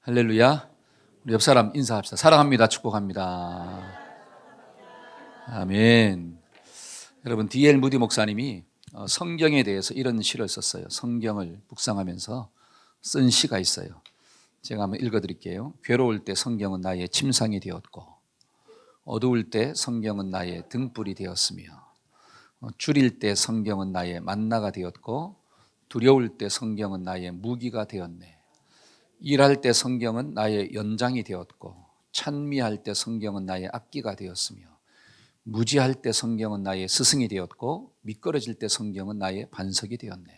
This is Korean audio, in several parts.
할렐루야. 우리 옆 사람 인사합시다. 사랑합니다. 축복합니다. 아멘. 여러분, D.L. 무디 목사님이 성경에 대해서 이런 시를 썼어요. 성경을 묵상하면서 쓴 시가 있어요. 제가 한번 읽어드릴게요. 괴로울 때 성경은 나의 침상이 되었고, 어두울 때 성경은 나의 등불이 되었으며, 줄일 때 성경은 나의 만나가 되었고, 두려울 때 성경은 나의 무기가 되었네. 일할 때 성경은 나의 연장이 되었고, 찬미할 때 성경은 나의 악기가 되었으며, 무지할 때 성경은 나의 스승이 되었고, 미끄러질 때 성경은 나의 반석이 되었네.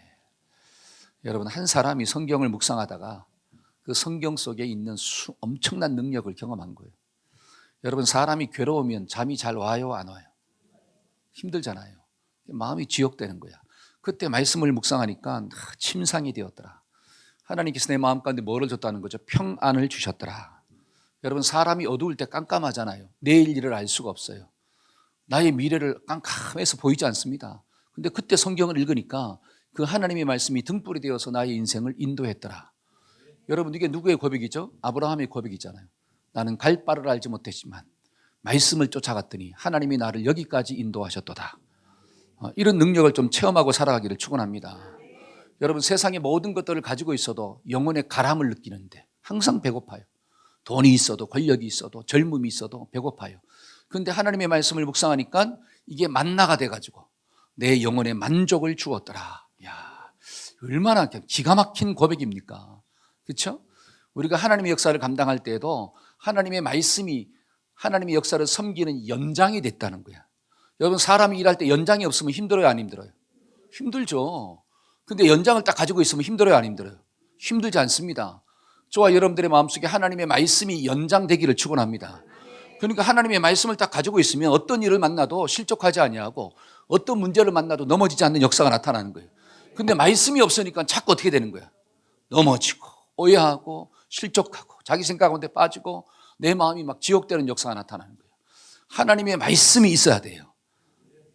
여러분, 한 사람이 성경을 묵상하다가 그 성경 속에 있는 엄청난 능력을 경험한 거예요. 여러분, 사람이 괴로우면 잠이 잘 와요, 안 와요? 힘들잖아요. 마음이 지옥되는 거야. 그때 말씀을 묵상하니까 침상이 되었더라. 하나님께서 내 마음 가운데 뭐를 줬다는 거죠? 평안을 주셨더라. 여러분, 사람이 어두울 때 깜깜하잖아요. 내일 일을 알 수가 없어요. 나의 미래를 깜깜해서 보이지 않습니다. 근데 그때 성경을 읽으니까 그 하나님의 말씀이 등불이 되어서 나의 인생을 인도했더라. 여러분, 이게 누구의 고백이죠? 아브라함의 고백이잖아요. 나는 갈 바를 알지 못했지만 말씀을 쫓아갔더니 하나님이 나를 여기까지 인도하셨도다. 이런 능력을 좀 체험하고 살아가기를 축원합니다. 여러분, 세상의 모든 것들을 가지고 있어도 영혼의 가람을 느끼는데 항상 배고파요. 돈이 있어도, 권력이 있어도, 젊음이 있어도 배고파요. 그런데 하나님의 말씀을 묵상하니까 이게 만나가 돼가지고 내 영혼의 만족을 주었더라. 야, 얼마나 기가 막힌 고백입니까? 그렇죠? 우리가 하나님의 역사를 감당할 때에도 하나님의 말씀이 하나님의 역사를 섬기는 연장이 됐다는 거야. 여러분, 사람이 일할 때 연장이 없으면 힘들어요, 안 힘들어요? 힘들죠. 근데 연장을 딱 가지고 있으면 힘들어요, 안 힘들어요? 힘들지 않습니다. 저와 여러분들의 마음속에 하나님의 말씀이 연장되기를 축원합니다. 그러니까 하나님의 말씀을 딱 가지고 있으면 어떤 일을 만나도 실족하지 아니하고 어떤 문제를 만나도 넘어지지 않는 역사가 나타나는 거예요. 근데 말씀이 없으니까 자꾸 어떻게 되는 거야? 넘어지고 오해하고 실족하고 자기 생각 가운데 빠지고 내 마음이 막 지옥되는 역사가 나타나는 거예요. 하나님의 말씀이 있어야 돼요.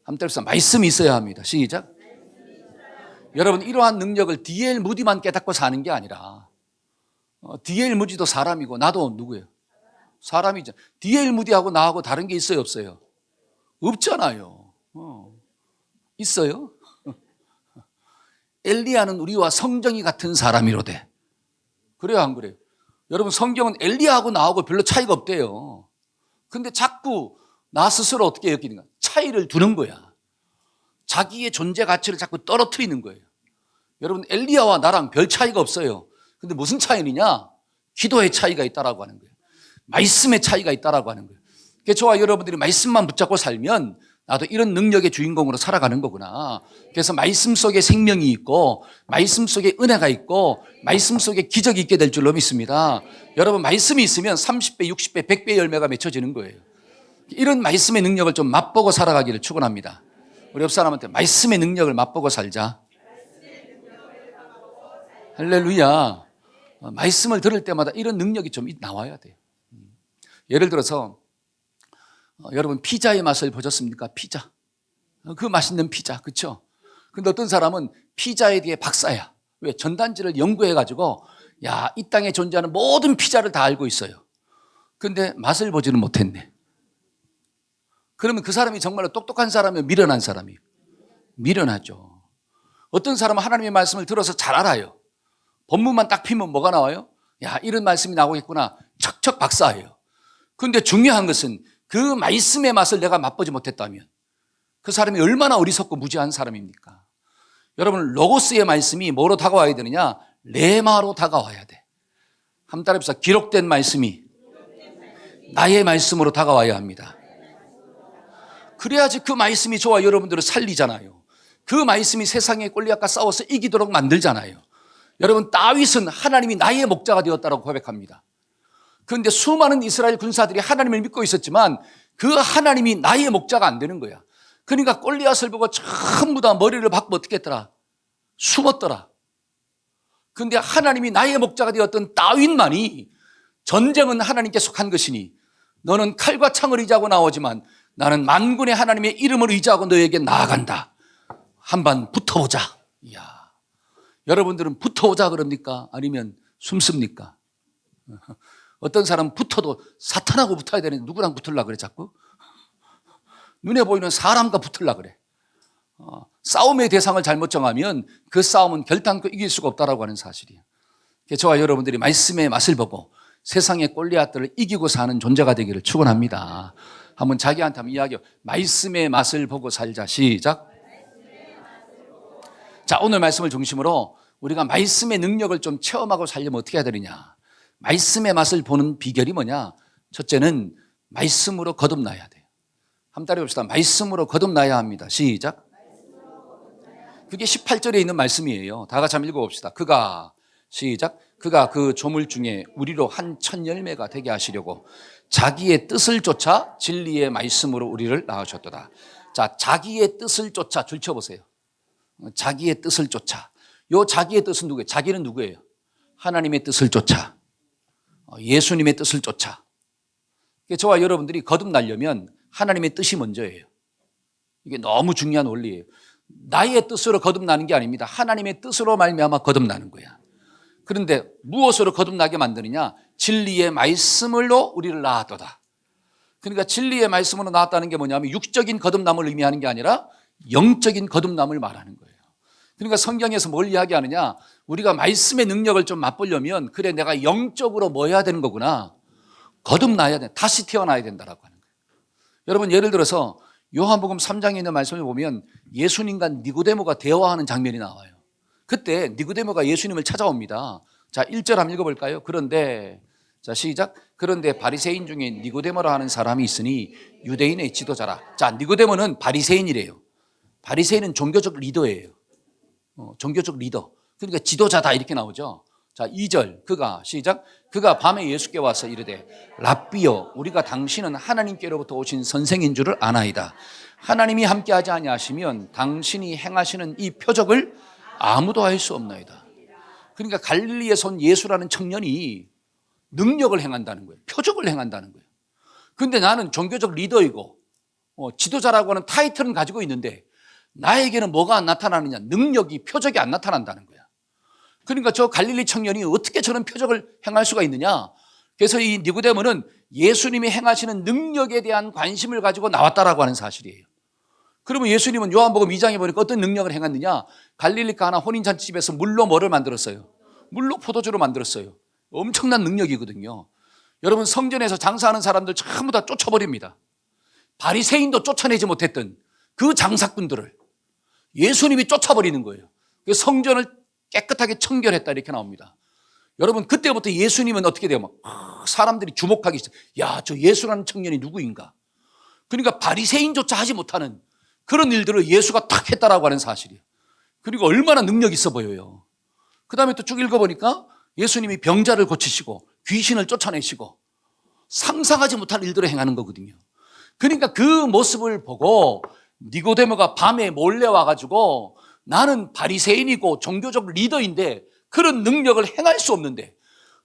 한번 때려서 말씀이 있어야 합니다. 시작. 여러분, 이러한 능력을 D.L. 무디만 깨닫고 사는 게 아니라 D.L. 무디도 사람이고 나도 누구예요? 사람이죠. D.L. 무디하고 나하고 다른 게 있어요, 없어요? 없잖아요. 있어요? 엘리야는 우리와 성정이 같은 사람이로되. 그래요, 안 그래요? 여러분, 성경은 엘리야하고 나하고 별로 차이가 없대요. 근데 자꾸 나 스스로 어떻게 여기는가? 차이를 두는 거야. 자기의 존재 가치를 자꾸 떨어뜨리는 거예요. 여러분, 엘리야와 나랑 별 차이가 없어요. 근데 무슨 차이느냐? 기도의 차이가 있다라고 하는 거예요. 말씀의 차이가 있다라고 하는 거예요. 그래서 저와 여러분들이 말씀만 붙잡고 살면 나도 이런 능력의 주인공으로 살아가는 거구나. 그래서 말씀 속에 생명이 있고 말씀 속에 은혜가 있고 말씀 속에 기적이 있게 될 줄로 믿습니다. 여러분, 말씀이 있으면 30배, 60배, 100배 열매가 맺혀지는 거예요. 이런 말씀의 능력을 좀 맛보고 살아가기를 축원합니다. 우리 옆 사람한테 말씀의 능력을 맛보고 살자. 할렐루야. 말씀을 들을 때마다 이런 능력이 좀 나와야 돼요. 예를 들어서 여러분, 피자의 맛을 보셨습니까? 피자. 그 맛있는 피자, 그렇죠? 근데 어떤 사람은 피자에 대해 박사야. 왜? 전단지를 연구해가지고 야, 이 땅에 존재하는 모든 피자를 다 알고 있어요. 근데 맛을 보지는 못했네. 그러면 그 사람이 정말로 똑똑한 사람이면 미련한 사람이에요? 미련하죠. 어떤 사람은 하나님의 말씀을 들어서 잘 알아요. 본문만 딱 피면 뭐가 나와요? 야, 이런 말씀이 나오겠구나. 척척 박사예요. 그런데 중요한 것은 그 말씀의 맛을 내가 맛보지 못했다면 그 사람이 얼마나 어리석고 무지한 사람입니까? 여러분, 로고스의 말씀이 뭐로 다가와야 되느냐? 레마로 다가와야 돼. 한번 따라해보세요. 기록된 말씀이 나의 말씀으로 다가와야 합니다. 그래야지 그 말씀이 저와 여러분들을 살리잖아요. 그 말씀이 세상의 골리앗과 싸워서 이기도록 만들잖아요. 여러분, 다윗은 하나님이 나의 목자가 되었다고 고백합니다. 그런데 수많은 이스라엘 군사들이 하나님을 믿고 있었지만 그 하나님이 나의 목자가 안 되는 거야. 그러니까 골리앗을 보고 전부 다 머리를 박고 어떻게 했더라? 숨었더라. 그런데 하나님이 나의 목자가 되었던 다윗만이 전쟁은 하나님께 속한 것이니 너는 칼과 창을 의지하고 나오지만 나는 만군의 하나님의 이름을 의지하고 너에게 나아간다. 한번 붙어보자. 이야. 여러분들은 붙어오자 그럽니까? 아니면 숨습니까? 어떤 사람은 붙어도 사탄하고 붙어야 되는데 누구랑 붙으려고 그래 자꾸? 눈에 보이는 사람과 붙으려고 그래. 싸움의 대상을 잘못 정하면 그 싸움은 결단코 이길 수가 없다라고 하는 사실이에요. 저와 여러분들이 말씀의 맛을 보고 세상의 골리앗들을 이기고 사는 존재가 되기를 축원합니다. 한번 자기한테 한번 이야기해. 말씀의 맛을 보고 살자. 시작. 자, 오늘 말씀을 중심으로 우리가 말씀의 능력을 좀 체험하고 살려면 어떻게 해야 되느냐. 말씀의 맛을 보는 비결이 뭐냐. 첫째는 말씀으로 거듭나야 돼요. 한번 따라해 봅시다. 말씀으로 거듭나야 합니다. 시작. 그게 18절에 있는 말씀이에요. 다 같이 한번 읽어봅시다. 시작. 그가 그 조물 중에 우리로 한 천 열매가 되게 하시려고 자기의 뜻을 쫓아 진리의 말씀으로 우리를 낳으셨도다. 자, 자기의 뜻을 쫓아 줄쳐보세요. 자기의 뜻을 쫓아. 요 자기의 뜻은 누구예요? 자기는 누구예요? 하나님의 뜻을 쫓아. 예수님의 뜻을 쫓아. 저와 여러분들이 거듭나려면 하나님의 뜻이 먼저예요. 이게 너무 중요한 원리예요. 나의 뜻으로 거듭나는 게 아닙니다. 하나님의 뜻으로 말미암아 거듭나는 거야. 그런데 무엇으로 거듭나게 만드느냐? 진리의 말씀으로 우리를 낳았도다. 그러니까 진리의 말씀으로 낳았다는 게 뭐냐면 육적인 거듭남을 의미하는 게 아니라 영적인 거듭남을 말하는 거예요. 그러니까 성경에서 뭘 이야기하느냐? 우리가 말씀의 능력을 좀 맛보려면 그래 내가 영적으로 뭐 해야 되는 거구나. 거듭나야 돼. 다시 태어나야 된다라고 하는 거예요. 여러분 예를 들어서 요한복음 3장에 있는 말씀을 보면 예수님과 니고데모가 대화하는 장면이 나와요. 그때 니고데모가 예수님을 찾아옵니다. 자, 1절 한번 읽어볼까요? 그런데 자 시작. 그런데 바리새인 중에 니고데모라 하는 사람이 있으니 유대인의 지도자라. 자, 니고데모는 바리새인이래요. 바리새인은 종교적 리더예요. 종교적 리더. 그러니까 지도자다 이렇게 나오죠. 자, 2절 그가 시작. 그가 밤에 예수께 와서 이르되 랍비여 우리가 당신은 하나님께로부터 오신 선생인 줄을 아나이다. 하나님이 함께하지 아니하시면 당신이 행하시는 이 표적을 아무도 할 수 없나이다. 그러니까 갈릴리에서 온 예수라는 청년이 능력을 행한다는 거예요. 표적을 행한다는 거예요. 그런데 나는 종교적 리더이고 지도자라고 하는 타이틀은 가지고 있는데 나에게는 뭐가 안 나타나느냐? 능력이, 표적이 안 나타난다는 거야. 그러니까 저 갈릴리 청년이 어떻게 저런 표적을 행할 수가 있느냐? 그래서 이 니고데모는 예수님이 행하시는 능력에 대한 관심을 가지고 나왔다라고 하는 사실이에요. 그러면 예수님은 요한복음 2장에 보니까 어떤 능력을 행했느냐? 갈릴리 가나 혼인잔치집에서 물로 뭐를 만들었어요? 물로 포도주를 만들었어요. 엄청난 능력이거든요. 여러분 성전에서 장사하는 사람들 전부 다 쫓아버립니다. 바리새인도 쫓아내지 못했던 그 장사꾼들을 예수님이 쫓아버리는 거예요. 성전을 깨끗하게 청결했다 이렇게 나옵니다. 여러분 그때부터 예수님은 어떻게 돼요? 사람들이 주목하기 시작. 야, 저 예수라는 청년이 누구인가? 그러니까 바리새인조차 하지 못하는 그런 일들을 예수가 탁 했다라고 하는 사실이에요. 그리고 얼마나 능력 있어 보여요. 그 다음에 또 쭉 읽어보니까 예수님이 병자를 고치시고 귀신을 쫓아내시고 상상하지 못할 일들을 행하는 거거든요. 그러니까 그 모습을 보고 니고데모가 밤에 몰래 와가지고 나는 바리새인이고 종교적 리더인데 그런 능력을 행할 수 없는데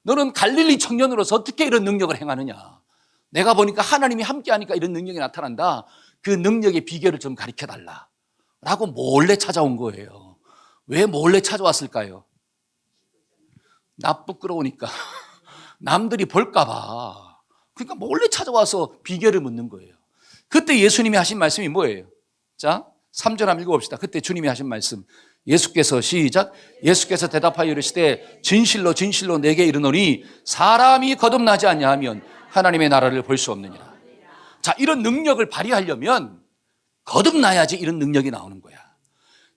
너는 갈릴리 청년으로서 어떻게 이런 능력을 행하느냐. 내가 보니까 하나님이 함께하니까 이런 능력이 나타난다. 그 능력의 비결을 좀 가르쳐달라 라고 몰래 찾아온 거예요. 왜 몰래 찾아왔을까요? 나 부끄러우니까 남들이 볼까 봐. 그러니까 몰래 찾아와서 비결을 묻는 거예요. 그때 예수님이 하신 말씀이 뭐예요? 자, 3절 한번 읽어봅시다. 그때 주님이 하신 말씀. 예수께서 시작. 예수께서 대답하여 이르시되 진실로 진실로 내게 이르노니 사람이 거듭나지 아니하면 하나님의 나라를 볼 수 없느니라. 자, 이런 능력을 발휘하려면 거듭나야지 이런 능력이 나오는 거야.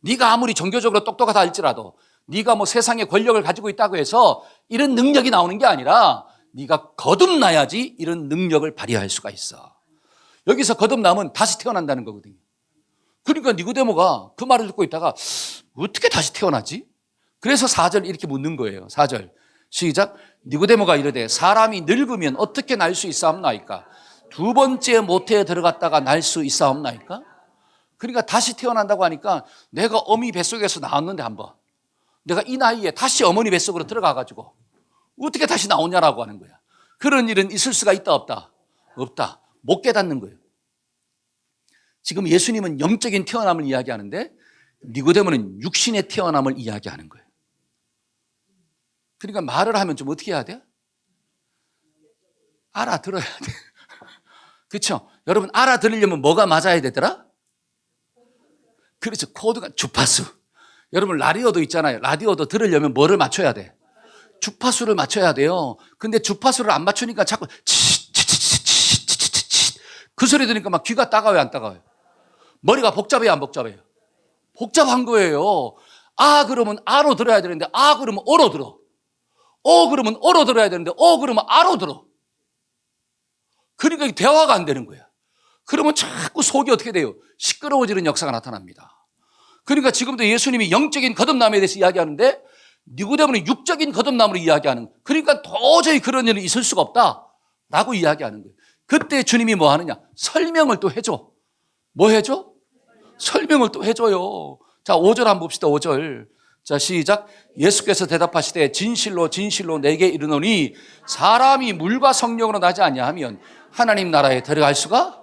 네가 아무리 종교적으로 똑똑하다 할지라도 네가 뭐 세상의 권력을 가지고 있다고 해서 이런 능력이 나오는 게 아니라 네가 거듭나야지 이런 능력을 발휘할 수가 있어. 여기서 거듭나면 다시 태어난다는 거거든요. 그러니까 니고데모가 그 말을 듣고 있다가 어떻게 다시 태어나지? 그래서 4절 이렇게 묻는 거예요. 4절 시작. 니고데모가 이르되 사람이 늙으면 어떻게 날 수 있사옵나이까? 두 번째 모태에 들어갔다가 날 수 있사옵나이까? 그러니까 다시 태어난다고 하니까 내가 어미 뱃속에서 나왔는데 한번 내가 이 나이에 다시 어머니 뱃속으로 들어가가지고 어떻게 다시 나오냐라고 하는 거야. 그런 일은 있을 수가 있다 없다? 없다. 못 깨닫는 거예요. 지금 예수님은 영적인 태어남을 이야기하는데 니고데모는 육신의 태어남을 이야기하는 거예요. 그러니까 말을 하면 좀 어떻게 해야 돼? 알아들어야 돼. 그렇죠? 여러분 알아들으려면 뭐가 맞아야 되더라? 그렇죠. 코드가 주파수. 여러분 라디오도 있잖아요. 라디오도 들으려면 뭐를 맞춰야 돼? 주파수를 맞춰야 돼요. 근데 주파수를 안 맞추니까 자꾸 그 소리 들으니까 막 귀가 따가워요, 안 따가워요? 머리가 복잡해요, 안 복잡해요? 복잡한 거예요. 아 그러면 아로 들어야 되는데 아 그러면 어로 들어. 그러면 어로 들어야 되는데 그러면 아로 들어. 그러니까 대화가 안 되는 거야. 그러면 자꾸 속이 어떻게 돼요? 시끄러워지는 역사가 나타납니다. 그러니까 지금도 예수님이 영적인 거듭남에 대해서 이야기하는데 니고데모는 육적인 거듭남으로 이야기하는 거예요. 그러니까 도저히 그런 일은 있을 수가 없다라고 이야기하는 거예요. 그때 주님이 뭐 하느냐? 설명을 또 해줘. 뭐 해줘? 설명을 또 해줘요. 자, 5절 한번 봅시다. 5절. 자, 시작. 예수께서 대답하시되 진실로 진실로 내게 이르노니 사람이 물과 성령으로 나지 아니하면 하나님 나라에 들어갈 수가?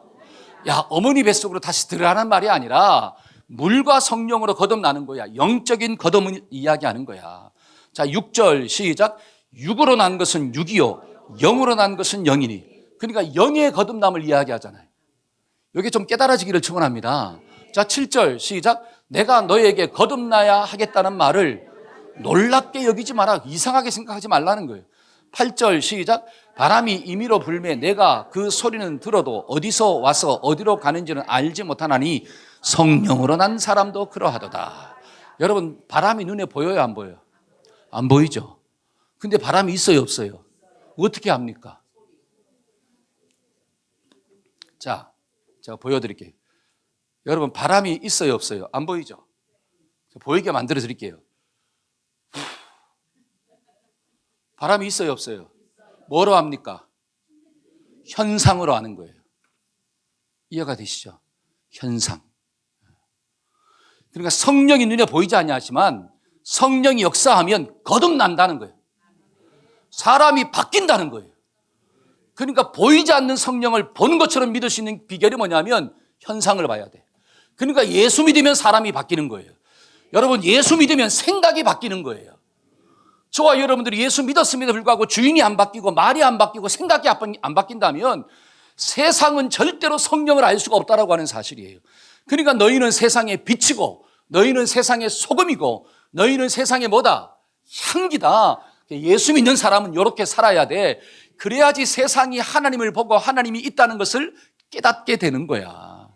야, 어머니 뱃속으로 다시 들어가는 말이 아니라 물과 성령으로 거듭나는 거야. 영적인 거듭을 이야기하는 거야. 자, 6절 시작. 육으로 난 것은 육이요 영으로 난 것은 영이니. 그러니까 영의 거듭남을 이야기하잖아요. 이게 좀 깨달아지기를 축원합니다. 자, 7절 시작. 내가 너에게 거듭나야 하겠다는 말을 놀랍게 여기지 마라. 이상하게 생각하지 말라는 거예요. 8절 시작. 바람이 임의로 불매 내가 그 소리는 들어도 어디서 와서 어디로 가는지는 알지 못하나니 성령으로 난 사람도 그러하도다. 여러분 바람이 눈에 보여요, 안 보여요? 안 보이죠? 근데 바람이 있어요, 없어요? 어떻게 합니까? 자, 제가 보여드릴게요. 여러분 바람이 있어요, 없어요? 안 보이죠? 보이게 만들어 드릴게요. 바람이 있어요, 없어요? 뭐로 합니까? 현상으로 하는 거예요. 이해가 되시죠? 현상. 그러니까 성령이 눈에 보이지 아니하지만 성령이 역사하면 거듭난다는 거예요. 사람이 바뀐다는 거예요. 그러니까 보이지 않는 성령을 본 것처럼 믿을 수 있는 비결이 뭐냐면 현상을 봐야 돼. 그러니까 예수 믿으면 사람이 바뀌는 거예요. 여러분 예수 믿으면 생각이 바뀌는 거예요. 저와 여러분들이 예수 믿었음에도 불구하고 주인이 안 바뀌고 말이 안 바뀌고 생각이 안 바뀐다면 세상은 절대로 성령을 알 수가 없다라고 하는 사실이에요. 그러니까 너희는 세상의 빛이고 너희는 세상의 소금이고 너희는 세상의 뭐다? 향기다. 예수 믿는 사람은 이렇게 살아야 돼. 그래야지 세상이 하나님을 보고 하나님이 있다는 것을 깨닫게 되는 거야.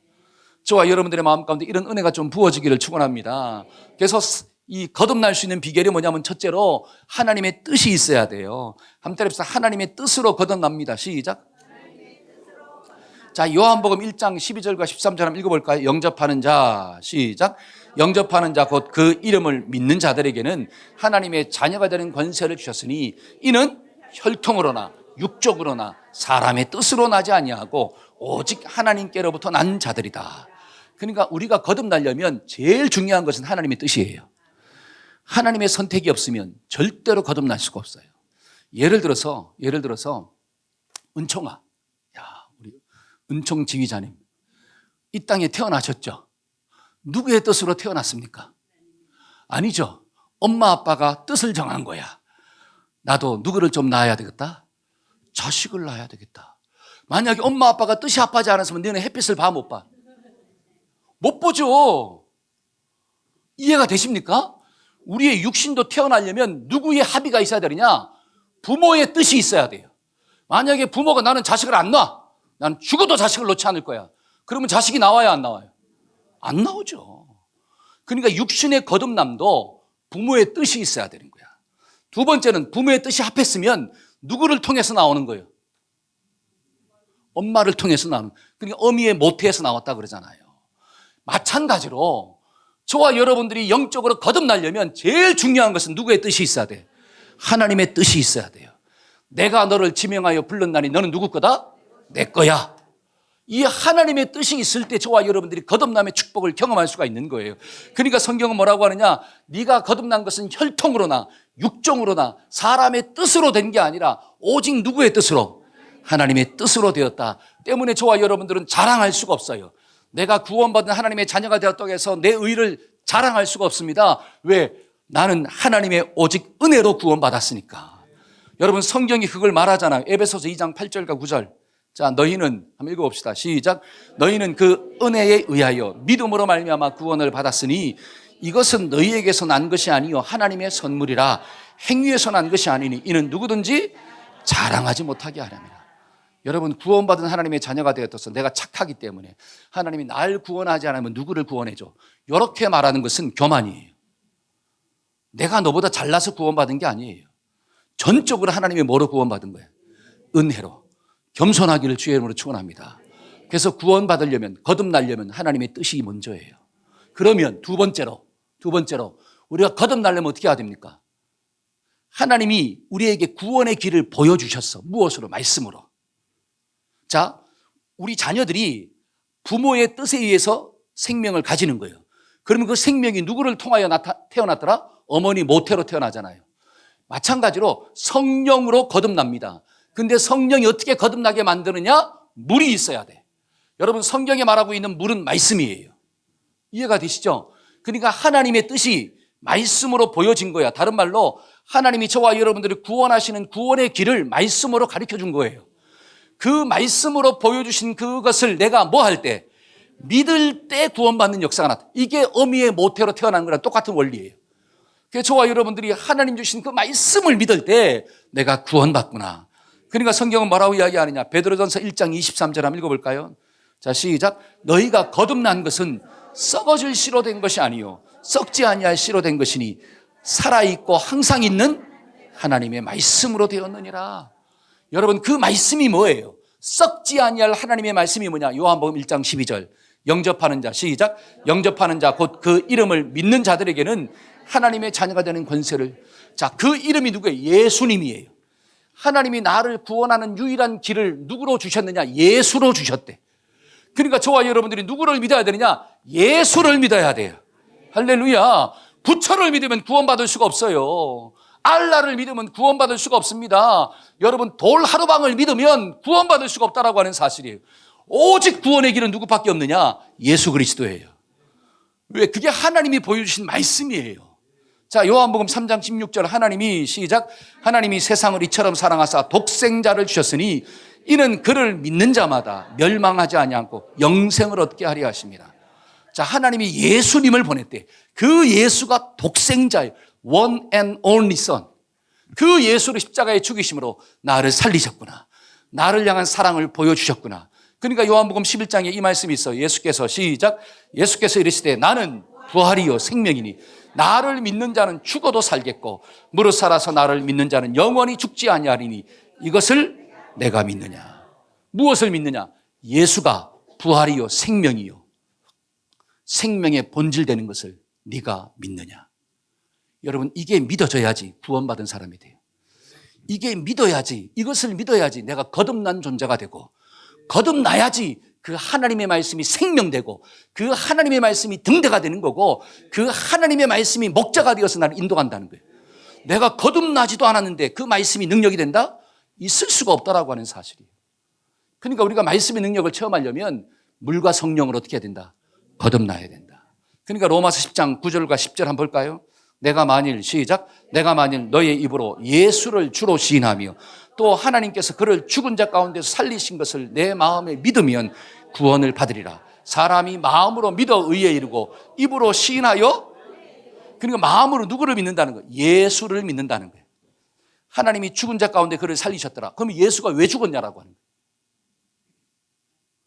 저와 여러분들의 마음 가운데 이런 은혜가 좀 부어지기를 축원합니다. 그래서 이 거듭날 수 있는 비결이 뭐냐면 첫째로 하나님의 뜻이 있어야 돼요. 한번 때려봅시다. 하나님의 뜻으로 거듭납니다. 시작. 자, 요한복음 1장 12절과 13절 한번 읽어볼까요? 영접하는 자, 시작. 영접하는 자 곧 그 이름을 믿는 자들에게는 하나님의 자녀가 되는 권세를 주셨으니 이는 혈통으로나 육적으로나 사람의 뜻으로 나지 아니하고 오직 하나님께로부터 난 자들이다. 그러니까 우리가 거듭나려면 제일 중요한 것은 하나님의 뜻이에요. 하나님의 선택이 없으면 절대로 거듭날 수가 없어요. 예를 들어서 은총아, 우리 은총 지휘자님 이 땅에 태어나셨죠? 누구의 뜻으로 태어났습니까? 아니죠. 엄마 아빠가 뜻을 정한 거야. 나도 누구를 좀 낳아야 되겠다? 자식을 낳아야 되겠다. 만약에 엄마 아빠가 뜻이 합하지 않았으면 너는 햇빛을 봐, 못 봐? 못 보죠. 이해가 되십니까? 우리의 육신도 태어나려면 누구의 합의가 있어야 되느냐? 부모의 뜻이 있어야 돼요. 만약에 부모가 나는 자식을 안 놔. 난 죽어도 자식을 놓지 않을 거야. 그러면 자식이 나와요, 안 나와요? 안 나오죠. 그러니까 육신의 거듭남도 부모의 뜻이 있어야 되는 거야. 두 번째는 부모의 뜻이 합했으면 누구를 통해서 나오는 거예요? 엄마를 통해서 나오는 거예요. 그러니까 어미의 모태에서 나왔다 그러잖아요. 마찬가지로 저와 여러분들이 영적으로 거듭나려면 제일 중요한 것은 누구의 뜻이 있어야 돼? 하나님의 뜻이 있어야 돼요. 내가 너를 지명하여 불렀나니 너는 누구 거다? 내 거야. 이 하나님의 뜻이 있을 때 저와 여러분들이 거듭남의 축복을 경험할 수가 있는 거예요. 그러니까 성경은 뭐라고 하느냐? 네가 거듭난 것은 혈통으로나 육정으로나 사람의 뜻으로 된 게 아니라 오직 누구의 뜻으로? 하나님의 뜻으로 되었다. 때문에 저와 여러분들은 자랑할 수가 없어요. 내가 구원받은 하나님의 자녀가 되었다고 해서 내 의를 자랑할 수가 없습니다. 왜? 나는 하나님의 오직 은혜로 구원받았으니까. 여러분 성경이 그걸 말하잖아요. 에베소서 2장 8절과 9절. 자, 너희는 한번 읽어봅시다. 시작. 너희는 그 은혜에 의하여 믿음으로 말미암아 구원을 받았으니 이것은 너희에게서 난 것이 아니요 하나님의 선물이라. 행위에서 난 것이 아니니 이는 누구든지 자랑하지 못하게 하렵니다. 여러분 구원받은 하나님의 자녀가 되었어서 내가 착하기 때문에 하나님이 날 구원하지 않으면 누구를 구원해줘? 이렇게 말하는 것은 교만이에요. 내가 너보다 잘나서 구원받은 게 아니에요. 전적으로 하나님이 뭐로 구원받은 거예요? 은혜로. 겸손하기를 주의 이름으로 축원합니다. 그래서 구원받으려면, 거듭나려면 하나님의 뜻이 먼저예요. 그러면 두 번째로 우리가 거듭나려면 어떻게 해야 됩니까? 하나님이 우리에게 구원의 길을 보여주셨어. 무엇으로? 말씀으로. 자, 우리 자녀들이 부모의 뜻에 의해서 생명을 가지는 거예요. 그러면 그 생명이 누구를 통하여 태어났더라? 어머니 모태로 태어나잖아요. 마찬가지로 성령으로 거듭납니다. 근데 성령이 어떻게 거듭나게 만드느냐? 물이 있어야 돼. 여러분 성경에 말하고 있는 물은 말씀이에요. 이해가 되시죠? 그러니까 하나님의 뜻이 말씀으로 보여진 거야. 다른 말로 하나님이 저와 여러분들이 구원하시는 구원의 길을 말씀으로 가르쳐 준 거예요. 그 말씀으로 보여주신 그것을 내가 뭐 할 때? 믿을 때 구원받는 역사가 나타나. 이게 어미의 모태로 태어난 거랑 똑같은 원리예요. 그래서 저와 여러분들이 하나님 주신 그 말씀을 믿을 때 내가 구원받구나. 그러니까 성경은 뭐라고 이야기하느냐? 베드로전서 1장 23절 한번 읽어볼까요? 자, 시작. 너희가 거듭난 것은 썩어질 씨로 된 것이 아니요 썩지 아니할 씨로 된 것이니 살아있고 항상 있는 하나님의 말씀으로 되었느니라. 여러분 그 말씀이 뭐예요? 썩지 아니할 하나님의 말씀이 뭐냐? 요한복음 1장 12절. 영접하는 자, 시작. 영접하는 자 곧 그 이름을 믿는 자들에게는 하나님의 자녀가 되는 권세를. 자, 그 이름이 누구예요? 예수님이에요. 하나님이 나를 구원하는 유일한 길을 누구로 주셨느냐? 예수로 주셨대. 그러니까 저와 여러분들이 누구를 믿어야 되느냐? 예수를 믿어야 돼요. 할렐루야. 부처를 믿으면 구원받을 수가 없어요. 알라를 믿으면 구원받을 수가 없습니다. 여러분 돌 하루방을 믿으면 구원받을 수가 없다라고 하는 사실이에요. 오직 구원의 길은 누구밖에 없느냐? 예수 그리스도예요. 왜? 그게 하나님이 보여주신 말씀이에요. 자, 요한복음 3장 16절 하나님이 시작. 하나님이 세상을 이처럼 사랑하사 독생자를 주셨으니 이는 그를 믿는 자마다 멸망하지 아니하고 영생을 얻게 하려 하십니다. 자, 하나님이 예수님을 보냈대. 그 예수가 독생자예요. One and only son. 그 예수를 십자가에 죽이심으로 나를 살리셨구나. 나를 향한 사랑을 보여주셨구나. 그러니까 요한복음 11장에 이 말씀이 있어요. 예수께서 시작. 예수께서 이르시되 나는 부활이요 생명이니 나를 믿는 자는 죽어도 살겠고 무릇 살아서 나를 믿는 자는 영원히 죽지 아니하리니 이것을 내가 믿느냐. 무엇을 믿느냐? 예수가 부활이요 생명이요 생명의 본질 되는 것을 네가 믿느냐. 여러분 이게 믿어져야지 구원받은 사람이 돼요. 이게 믿어야지, 이것을 믿어야지 내가 거듭난 존재가 되고 거듭나야지 그 하나님의 말씀이 생명되고 그 하나님의 말씀이 등대가 되는 거고 그 하나님의 말씀이 목자가 되어서 나를 인도한다는 거예요. 내가 거듭나지도 않았는데 그 말씀이 능력이 된다? 있을 수가 없다라고 하는 사실이에요. 그러니까 우리가 말씀의 능력을 체험하려면 물과 성령을 어떻게 해야 된다? 거듭나야 된다. 그러니까 로마서 10장 9절과 10절 한번 볼까요? 내가 만일 시작. 내가 만일 너의 입으로 예수를 주로 시인하며 또 하나님께서 그를 죽은 자 가운데서 살리신 것을 내 마음에 믿으면 구원을 받으리라. 사람이 마음으로 믿어 의에 이르고 입으로 시인하여, 그러니까 마음으로 누구를 믿는다는 거예요? 예수를 믿는다는 거예요. 하나님이 죽은 자 가운데 그를 살리셨더라. 그럼 예수가 왜 죽었냐라고 하는 거예요.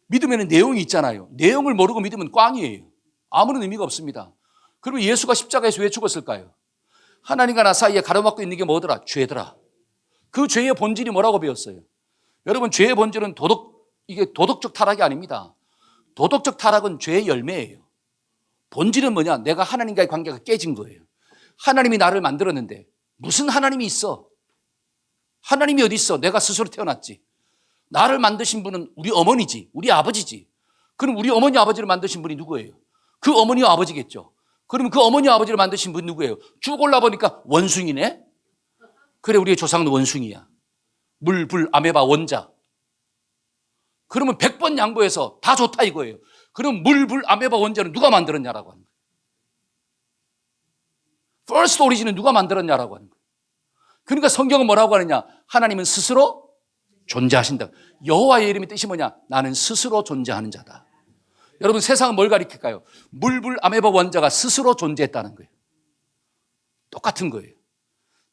믿으면 내용이 있잖아요. 내용을 모르고 믿으면 꽝이에요. 아무런 의미가 없습니다. 그러면 예수가 십자가에서 왜 죽었을까요? 하나님과 나 사이에 가로막고 있는 게 뭐더라? 죄더라. 그 죄의 본질이 뭐라고 배웠어요? 여러분 죄의 본질은 이게 도덕적 타락이 아닙니다. 도덕적 타락은 죄의 열매예요. 본질은 뭐냐? 내가 하나님과의 관계가 깨진 거예요. 하나님이 나를 만들었는데 무슨 하나님이 있어? 하나님이 어디 있어? 내가 스스로 태어났지. 나를 만드신 분은 우리 어머니지, 우리 아버지지. 그럼 우리 어머니 아버지를 만드신 분이 누구예요? 그 어머니와 아버지겠죠. 그러면 그 어머니 아버지를 만드신 분이 누구예요? 쭉 올라보니까 원숭이네? 그래, 우리의 조상은 원숭이야. 물, 불, 아메바, 원자. 그러면 100번 양보해서 다 좋다 이거예요. 그럼 물, 불, 아메바, 원자는 누가 만들었냐라고 하는 거예요. First origin은 누가 만들었냐라고 하는 거예요. 그러니까 성경은 뭐라고 하느냐? 하나님은 스스로 존재하신다. 여호와의 이름의 뜻이 뭐냐? 나는 스스로 존재하는 자다. 여러분, 세상은 뭘 가리킬까요? 물불 아메바 원자가 스스로 존재했다는 거예요. 똑같은 거예요.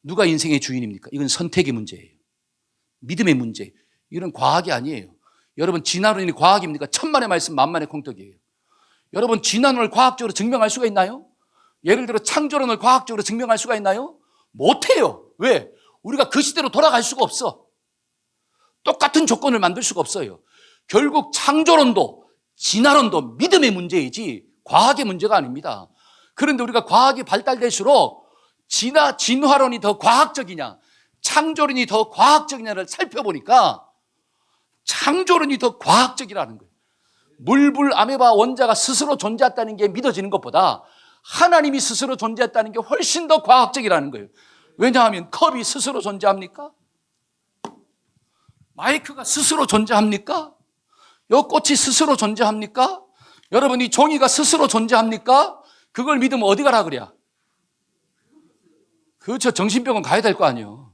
누가 인생의 주인입니까? 이건 선택의 문제예요. 믿음의 문제. 이건 과학이 아니에요. 여러분, 진화론이 과학입니까? 천만의 말씀 만만의 콩떡이에요. 여러분, 진화론을 과학적으로 증명할 수가 있나요? 예를 들어 창조론을 과학적으로 증명할 수가 있나요? 못해요. 왜? 우리가 그 시대로 돌아갈 수가 없어. 똑같은 조건을 만들 수가 없어요. 결국 창조론도 진화론도 믿음의 문제이지 과학의 문제가 아닙니다. 그런데 우리가 과학이 발달될수록 진화론이 더 과학적이냐, 창조론이 더 과학적이냐를 살펴보니까 창조론이 더 과학적이라는 거예요. 물불 아메바 원자가 스스로 존재했다는 게 믿어지는 것보다 하나님이 스스로 존재했다는 게 훨씬 더 과학적이라는 거예요. 왜냐하면 컵이 스스로 존재합니까? 마이크가 스스로 존재합니까? 요 꽃이 스스로 존재합니까? 여러분, 이 종이가 스스로 존재합니까? 그걸 믿으면 어디 가라 그래야? 그렇죠. 정신병원 가야 될 거 아니에요.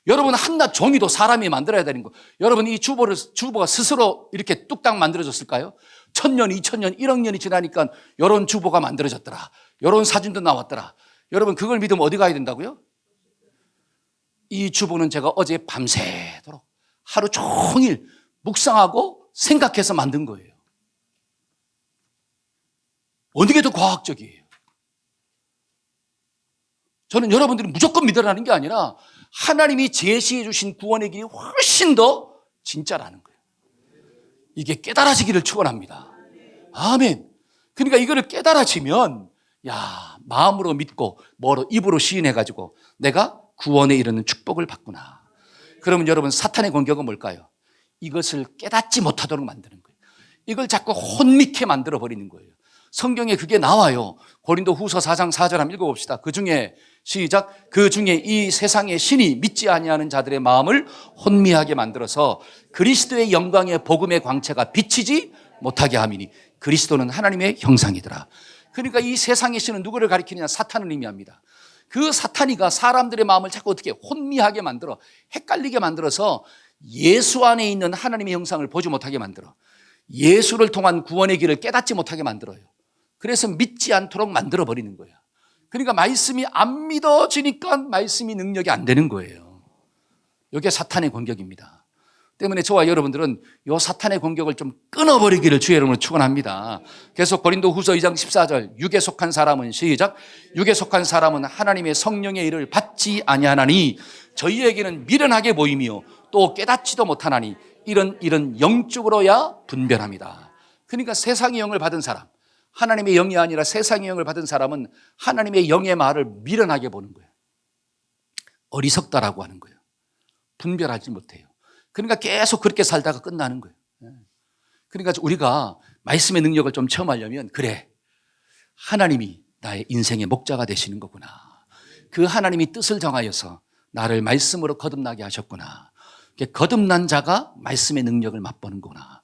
여러분, 한낱 종이도 사람이 만들어야 되는 거. 여러분, 이 주보가 스스로 이렇게 뚝딱 만들어졌을까요? 1000년, 2000년, 1억 년이 지나니까 이런 주보가 만들어졌더라. 이런 사진도 나왔더라. 여러분, 그걸 믿으면 어디 가야 된다고요? 이 주보는 제가 어제 밤새도록 하루 종일 묵상하고 생각해서 만든 거예요. 어느 게 더 과학적이에요? 저는 여러분들이 무조건 믿으라는 게 아니라 하나님이 제시해 주신 구원의 길이 훨씬 더 진짜라는 거예요. 이게 깨달아지기를 축원합니다. 아멘. 그러니까 이거를 깨달아지면 마음으로 믿고 입으로 시인해가지고 내가 구원에 이르는 축복을 받구나. 그러면 여러분, 사탄의 공격은 뭘까요? 이것을 깨닫지 못하도록 만드는 거예요. 이걸 자꾸 혼미케 만들어 버리는 거예요. 성경에 그게 나와요. 고린도 후서 4장 4절 한번 읽어봅시다. 그 중에 시작. 그 중에 이 세상의 신이 믿지 아니하는 자들의 마음을 혼미하게 만들어서 그리스도의 영광의 복음의 광채가 비치지 못하게 함이니 그리스도는 하나님의 형상이더라. 그러니까 이 세상의 신은 누구를 가리키느냐? 사탄을 의미합니다. 그 사탄이가 사람들의 마음을 자꾸 어떻게 혼미하게 만들어, 헷갈리게 만들어서 예수 안에 있는 하나님의 형상을 보지 못하게 만들어, 예수를 통한 구원의 길을 깨닫지 못하게 만들어요. 그래서 믿지 않도록 만들어 버리는 거예요. 그러니까 말씀이 안 믿어지니까 말씀이 능력이 안 되는 거예요. 이게 사탄의 공격입니다. 때문에 저와 여러분들은 이 사탄의 공격을 좀 끊어버리기를 주의 이름으로 축원합니다. 계속 고린도 후서 2장 14절. 육에 속한 사람은 시작. 육에 속한 사람은 하나님의 성령의 일을 받지 아니하나니 저희에게는 미련하게 보이며 또 깨닫지도 못하나니 이런 영적으로야 분별합니다. 그러니까 세상의 영을 받은 사람, 하나님의 영이 아니라 세상의 영을 받은 사람은 하나님의 영의 말을 미련하게 보는 거예요. 어리석다라고 하는 거예요. 분별하지 못해요. 그러니까 계속 그렇게 살다가 끝나는 거예요. 그러니까 우리가 말씀의 능력을 좀 체험하려면, 그래, 하나님이 나의 인생의 목자가 되시는 거구나. 그 하나님이 뜻을 정하여서 나를 말씀으로 거듭나게 하셨구나. 거듭난 자가 말씀의 능력을 맛보는 거구나.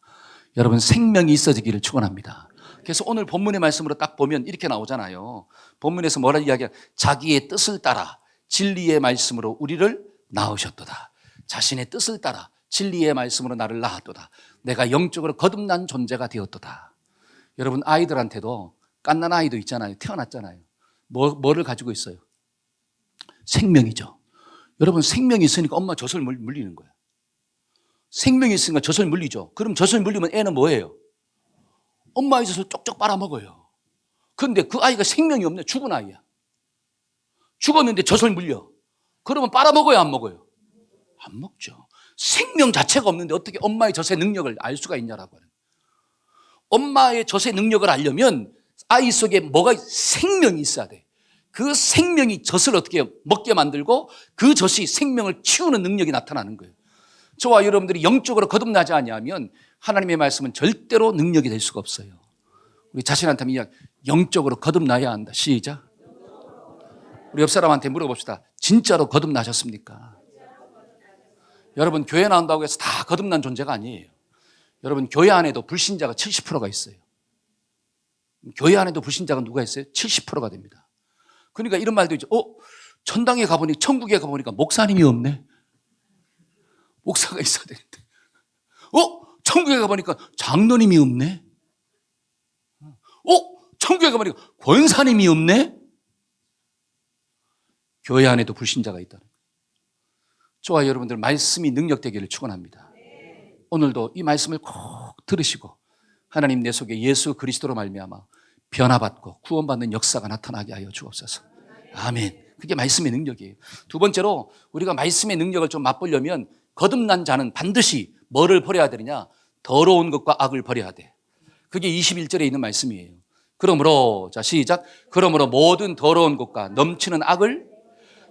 여러분, 생명이 있어지기를 축원합니다. 그래서 오늘 본문의 말씀으로 딱 보면 이렇게 나오잖아요. 본문에서 뭐라 이야기하냐? 자기의 뜻을 따라 진리의 말씀으로 우리를 낳으셨도다. 자신의 뜻을 따라 진리의 말씀으로 나를 낳았도다. 내가 영적으로 거듭난 존재가 되었도다. 여러분, 아이들한테도 갓난 아이도 있잖아요. 태어났잖아요. 뭐를 가지고 있어요? 생명이죠. 여러분, 생명이 있으니까 엄마 젖을 물리는 거예요. 생명이 있으니까 젖을 물리죠. 그럼 젖을 물리면 애는 뭐예요? 엄마의 젖을 쪽쪽 빨아먹어요. 그런데 그 아이가 생명이 없네. 죽은 아이야. 죽었는데 젖을 물려. 그러면 빨아먹어요, 안 먹어요? 안 먹죠. 생명 자체가 없는데 어떻게 엄마의 젖의 능력을 알 수가 있냐라고 하는. 엄마의 젖의 능력을 알려면 아이 속에 생명이 있어야 돼. 그 생명이 젖을 어떻게 먹게 만들고 그 젖이 생명을 키우는 능력이 나타나는 거예요. 저와 여러분들이 영적으로 거듭나지 아니하면 하나님의 말씀은 절대로 능력이 될 수가 없어요. 우리 자신한테 영적으로 거듭나야 한다. 시작. 우리 옆 사람한테 물어봅시다. 진짜로 거듭나셨습니까? 여러분, 교회 나온다고 해서 다 거듭난 존재가 아니에요. 여러분, 교회 안에도 불신자가 70%가 있어요. 교회 안에도 불신자가 누가 있어요? 70%가 됩니다. 그러니까 이런 말도 있죠. 천당에 가보니 천국에 가보니까 목사님이 없네. 목사가 있어야 되는데. 천국에 가보니까 장로님이 없네. 천국에 가보니까 권사님이 없네. 교회 안에도 불신자가 있다는 거예요. 저와 여러분들 말씀이 능력되기를 축원합니다. 오늘도 이 말씀을 꼭 들으시고 하나님 내 속에 예수 그리스도로 말미암아 변화받고 구원받는 역사가 나타나게 하여 주옵소서. 아멘. 그게 말씀의 능력이에요. 두 번째로 우리가 말씀의 능력을 좀 맛보려면 거듭난 자는 반드시 뭐를 버려야 되느냐? 더러운 것과 악을 버려야 돼. 그게 21절에 있는 말씀이에요. 그러므로, 자 시작. 그러므로 모든 더러운 것과 넘치는 악을,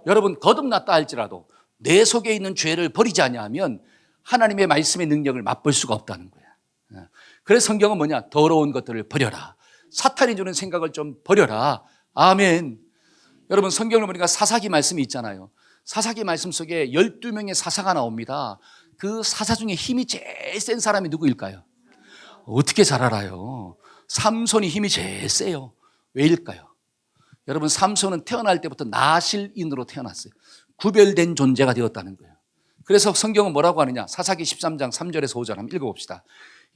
여러분 거듭났다 할지라도 내 속에 있는 죄를 버리지 않으면 하나님의 말씀의 능력을 맛볼 수가 없다는 거야. 그래서 성경은 뭐냐? 더러운 것들을 버려라. 사탄이 주는 생각을 좀 버려라. 아멘. 여러분 성경을 보니까 사사기 말씀이 있잖아요. 사사기 말씀 속에 12명의 사사가 나옵니다. 그 사사 중에 힘이 제일 센 사람이 누구일까요? 어떻게 잘 알아요? 삼손이 힘이 제일 세요. 왜일까요? 여러분 삼손은 태어날 때부터 나실인으로 태어났어요. 구별된 존재가 되었다는 거예요. 그래서 성경은 뭐라고 하느냐? 사사기 13장 3절에서 5절 한번 읽어봅시다.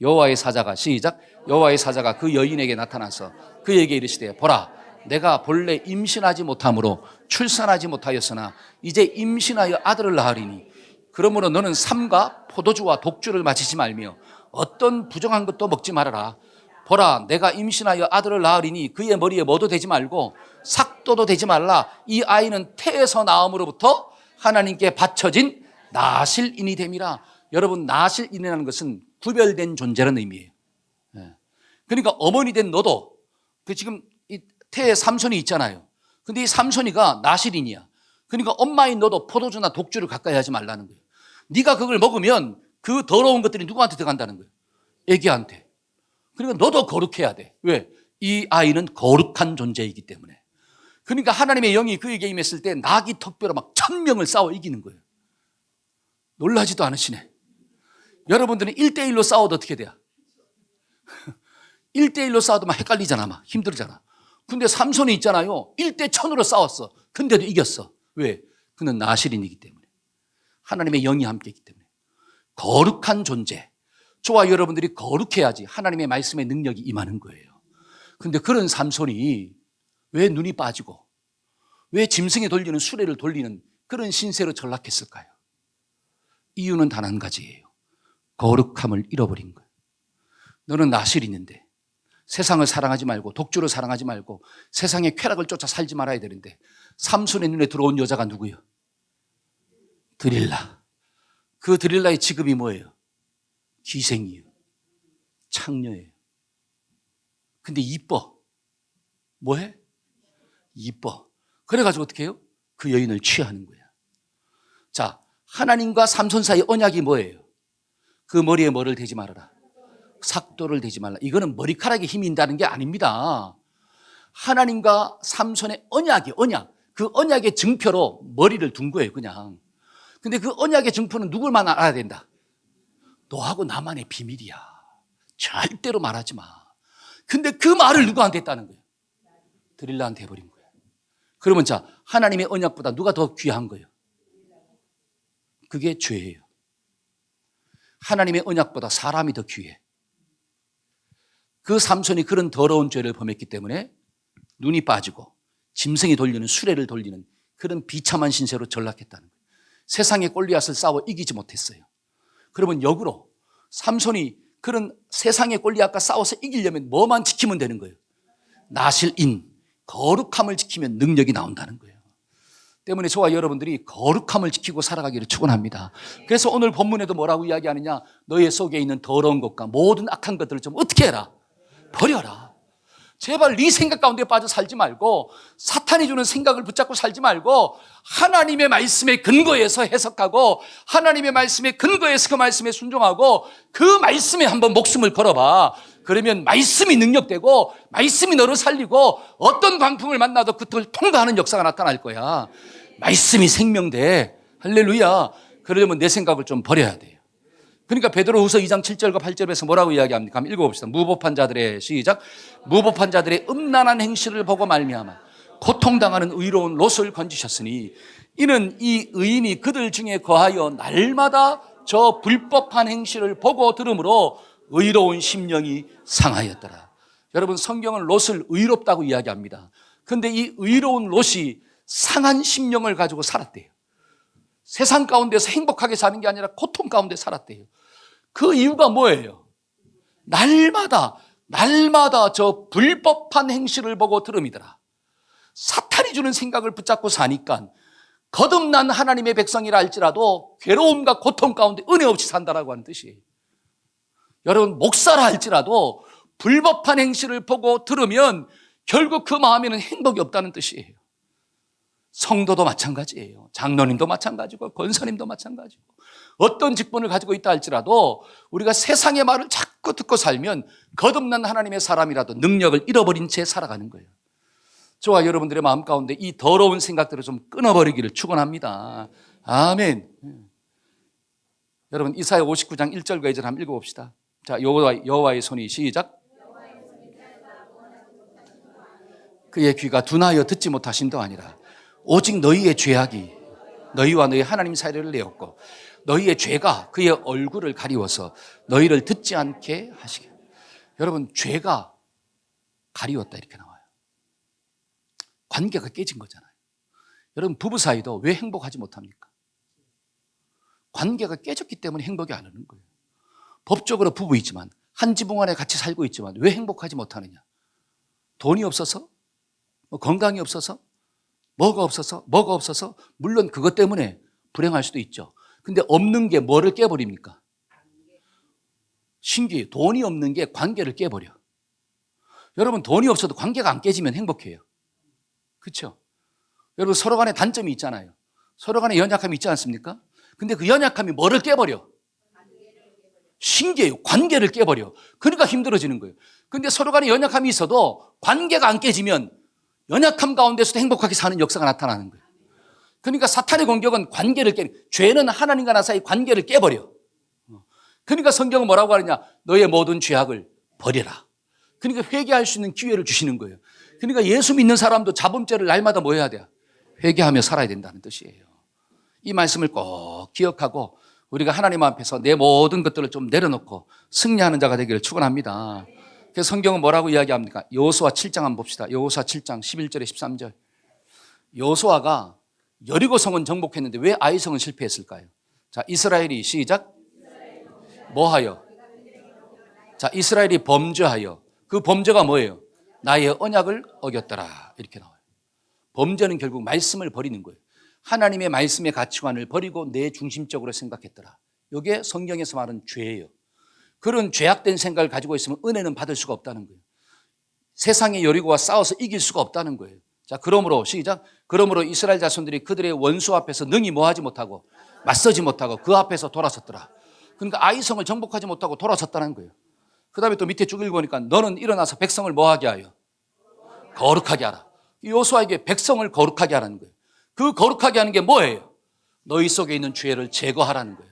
여호와의 사자가, 시작. 여호와의 사자가 그 여인에게 나타나서 그에게 이르시되 보라, 내가 본래 임신하지 못함으로 출산하지 못하였으나 이제 임신하여 아들을 낳으리니 그러므로 너는 삼가 포도주와 독주를 마시지 말며 어떤 부정한 것도 먹지 말아라. 보라, 내가 임신하여 아들을 낳으리니 그의 머리에 뭐도 대지 말고 삭도도 대지 말라. 이 아이는 태에서 나옴으로부터 하나님께 바쳐진 나실인이 됨이라. 여러분 나실인이라는 것은 구별된 존재라는 의미예요. 그러니까 어머니 된 너도 지금 이 태에 삼손이 있잖아요. 근데 이 삼손이가 나실인이야. 그러니까 엄마인 너도 포도주나 독주를 가까이 하지 말라는 거예요. 네가 그걸 먹으면 그 더러운 것들이 누구한테 들어간다는 거예요? 애기한테. 그러니까 너도 거룩해야 돼. 왜? 이 아이는 거룩한 존재이기 때문에. 그러니까 하나님의 영이 그에게 임했을 때 낙이 턱뼈로 막 1000명을 싸워 이기는 거예요. 놀라지도 않으시네. 여러분들은 1대1로 싸워도 어떻게 돼요? 1대1로 싸워도 막 헷갈리잖아. 막 힘들잖아. 근데 삼손이 있잖아요. 1대1000으로 싸웠어. 근데도 이겼어. 왜? 그는 나실인이기 때문에. 하나님의 영이 함께 있기 때문에. 거룩한 존재. 저와 여러분들이 거룩해야지 하나님의 말씀의 능력이 임하는 거예요. 근데 그런 삼손이 왜 눈이 빠지고 왜 짐승이 돌리는 수레를 돌리는 그런 신세로 전락했을까요? 이유는 단 한 가지예요. 거룩함을 잃어버린 거예요. 너는 나실인인데 세상을 사랑하지 말고 독주를 사랑하지 말고 세상의 쾌락을 쫓아 살지 말아야 되는데 삼손의 눈에 들어온 여자가 누구예요? 드릴라. 그 드릴라의 직업이 뭐예요? 기생이에요. 창녀예요. 근데 이뻐. 뭐해? 이뻐. 그래가지고 어떻게 해요? 그 여인을 취하는 거야. 자, 하나님과 삼손 사이 언약이 뭐예요? 그 머리에 뭐를 대지 말아라. 삭도를 대지 말라. 이거는 머리카락에 힘이 있다는 게 아닙니다. 하나님과 삼손의 언약이 언약. 그 언약의 증표로 머리를 둔 거예요, 그냥. 근데 그 언약의 증표는 누굴만 알아야 된다. 너하고 나만의 비밀이야. 절대로 말하지 마. 근데 그 말을 누구한테 했다는 거예요? 드릴라한테 해버린 거예요. 그러면 자, 하나님의 언약보다 누가 더 귀한 거예요? 그게 죄예요. 하나님의 언약보다 사람이 더 귀해. 그 삼손이 그런 더러운 죄를 범했기 때문에 눈이 빠지고 짐승이 돌리는 수레를 돌리는 그런 비참한 신세로 전락했다는 거예요. 세상의 골리앗을 싸워 이기지 못했어요. 그러면 역으로 삼손이 그런 세상의 골리앗과 싸워서 이기려면 뭐만 지키면 되는 거예요? 나실인, 거룩함을 지키면 능력이 나온다는 거예요. 때문에 저와 여러분들이 거룩함을 지키고 살아가기를 축원합니다. 그래서 오늘 본문에도 뭐라고 이야기하느냐? 너의 속에 있는 더러운 것과 모든 악한 것들을 좀 어떻게 해라? 버려라. 제발 네 생각 가운데 빠져 살지 말고 사탄이 주는 생각을 붙잡고 살지 말고 하나님의 말씀에 근거해서 해석하고 하나님의 말씀에 근거해서 그 말씀에 순종하고 그 말씀에 한번 목숨을 걸어봐. 그러면 말씀이 능력되고 말씀이 너를 살리고 어떤 광풍을 만나도 그걸 통과하는 역사가 나타날 거야. 말씀이 생명돼. 할렐루야. 그러려면 내 생각을 좀 버려야 돼요. 그러니까 베드로후서 2장 7절과 8절에서 뭐라고 이야기합니까? 한번 읽어봅시다. 무법한 자들의, 시작. 무법한 자들의 음란한 행실을 보고 말미암아 고통당하는 의로운 롯을 건지셨으니 이는 이 의인이 그들 중에 거하여 날마다 저 불법한 행실을 보고 들으므로 의로운 심령이 상하였더라. 여러분, 성경은 롯을 의롭다고 이야기합니다. 그런데 이 의로운 롯이 상한 심령을 가지고 살았대요. 세상 가운데서 행복하게 사는 게 아니라 고통 가운데 살았대요. 그 이유가 뭐예요? 날마다 저 불법한 행실을 보고 들음이더라. 사탄이 주는 생각을 붙잡고 사니까 거듭난 하나님의 백성이라 할지라도 괴로움과 고통 가운데 은혜 없이 산다라고 하는 뜻이에요. 여러분, 목사라 할지라도 불법한 행실을 보고 들으면 결국 그 마음에는 행복이 없다는 뜻이에요. 성도도 마찬가지예요. 장로님도 마찬가지고 권사님도 마찬가지고 어떤 직분을 가지고 있다 할지라도 우리가 세상의 말을 자꾸 듣고 살면 거듭난 하나님의 사람이라도 능력을 잃어버린 채 살아가는 거예요. 저와 여러분들의 마음 가운데 이 더러운 생각들을 좀 끊어버리기를 축원합니다. 아멘. 여러분, 이사야 59장 1절과 2절 한번 읽어봅시다. 자, 여호와의 손이 시작. 그의 귀가 둔하여 듣지 못하심도 아니라 오직 너희의 죄악이 너희와 너희 하나님 사이를 내었고 너희의 죄가 그의 얼굴을 가리워서 너희를 듣지 않게 하시게. 여러분, 죄가 가리웠다 이렇게 나와요. 관계가 깨진 거잖아요. 여러분, 부부 사이도 왜 행복하지 못합니까? 관계가 깨졌기 때문에 행복이 안 오는 거예요. 법적으로 부부이지만 한 지붕 안에 같이 살고 있지만 왜 행복하지 못하느냐? 돈이 없어서? 건강이 없어서? 뭐가 없어서? 물론 그것 때문에 불행할 수도 있죠. 근데 없는 게 뭐를 깨버립니까? 신기해요. 돈이 없는 게 관계를 깨버려. 여러분, 돈이 없어도 관계가 안 깨지면 행복해요. 그렇죠? 여러분, 서로 간에 단점이 있잖아요. 서로 간에 연약함이 있지 않습니까? 근데 그 연약함이 뭐를 깨버려? 신기해요. 관계를 깨버려. 그러니까 힘들어지는 거예요. 근데 서로 간에 연약함이 있어도 관계가 안 깨지면 연약함 가운데서도 행복하게 사는 역사가 나타나는 거예요. 그러니까 사탄의 공격은 관계를 죄는 하나님과 나 사이 관계를 깨버려. 그러니까 성경은 뭐라고 하느냐? 너의 모든 죄악을 버려라. 그러니까 회개할 수 있는 기회를 주시는 거예요. 그러니까 예수 믿는 사람도 자범죄를 날마다 뭐 해야 돼요? 회개하며 살아야 된다는 뜻이에요. 이 말씀을 꼭 기억하고 우리가 하나님 앞에서 내 모든 것들을 좀 내려놓고 승리하는 자가 되기를 축원합니다. 그래서 성경은 뭐라고 이야기합니까? 여호수아 7장 한번 봅시다. 여호수아 7장 11절에 13절. 여호수아가 여리고성은 정복했는데 왜 아이성은 실패했을까요? 자, 이스라엘이 시작. 뭐하여? 자, 이스라엘이 범죄하여. 그 범죄가 뭐예요? 나의 언약을 어겼더라. 이렇게 나와요. 범죄는 결국 말씀을 버리는 거예요. 하나님의 말씀의 가치관을 버리고 내 중심적으로 생각했더라. 이게 성경에서 말하는 죄예요. 그런 죄악된 생각을 가지고 있으면 은혜는 받을 수가 없다는 거예요. 세상의 여리고와 싸워서 이길 수가 없다는 거예요. 자, 그러므로 시작. 그러므로 이스라엘 자손들이 그들의 원수 앞에서 능히 뭐하지 못하고 맞서지 못하고 그 앞에서 돌아섰더라. 그러니까 아이성을 정복하지 못하고 돌아섰다는 거예요. 그 다음에 또 밑에 쭉 읽어보니까 너는 일어나서 백성을 뭐하게 하여? 거룩하게 하라. 여호수아에게 백성을 거룩하게 하라는 거예요. 그 거룩하게 하는 게 뭐예요? 너희 속에 있는 죄를 제거하라는 거예요.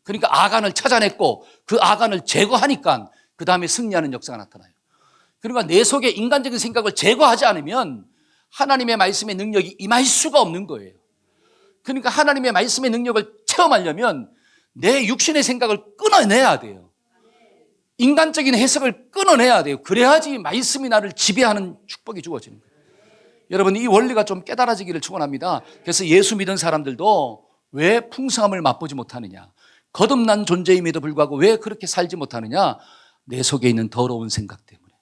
그러니까 아간을 찾아냈고 그 아간을 제거하니까 그 다음에 승리하는 역사가 나타나요. 그러니까 내 속에 인간적인 생각을 제거하지 않으면 하나님의 말씀의 능력이 임할 수가 없는 거예요. 그러니까 하나님의 말씀의 능력을 체험하려면 내 육신의 생각을 끊어내야 돼요. 인간적인 해석을 끊어내야 돼요. 그래야지 말씀이 나를 지배하는 축복이 주어지는 거예요. 여러분, 이 원리가 좀 깨달아지기를 축원합니다. 그래서 예수 믿은 사람들도 왜 풍성함을 맛보지 못하느냐? 거듭난 존재임에도 불구하고 왜 그렇게 살지 못하느냐? 내 속에 있는 더러운 생각 때문에.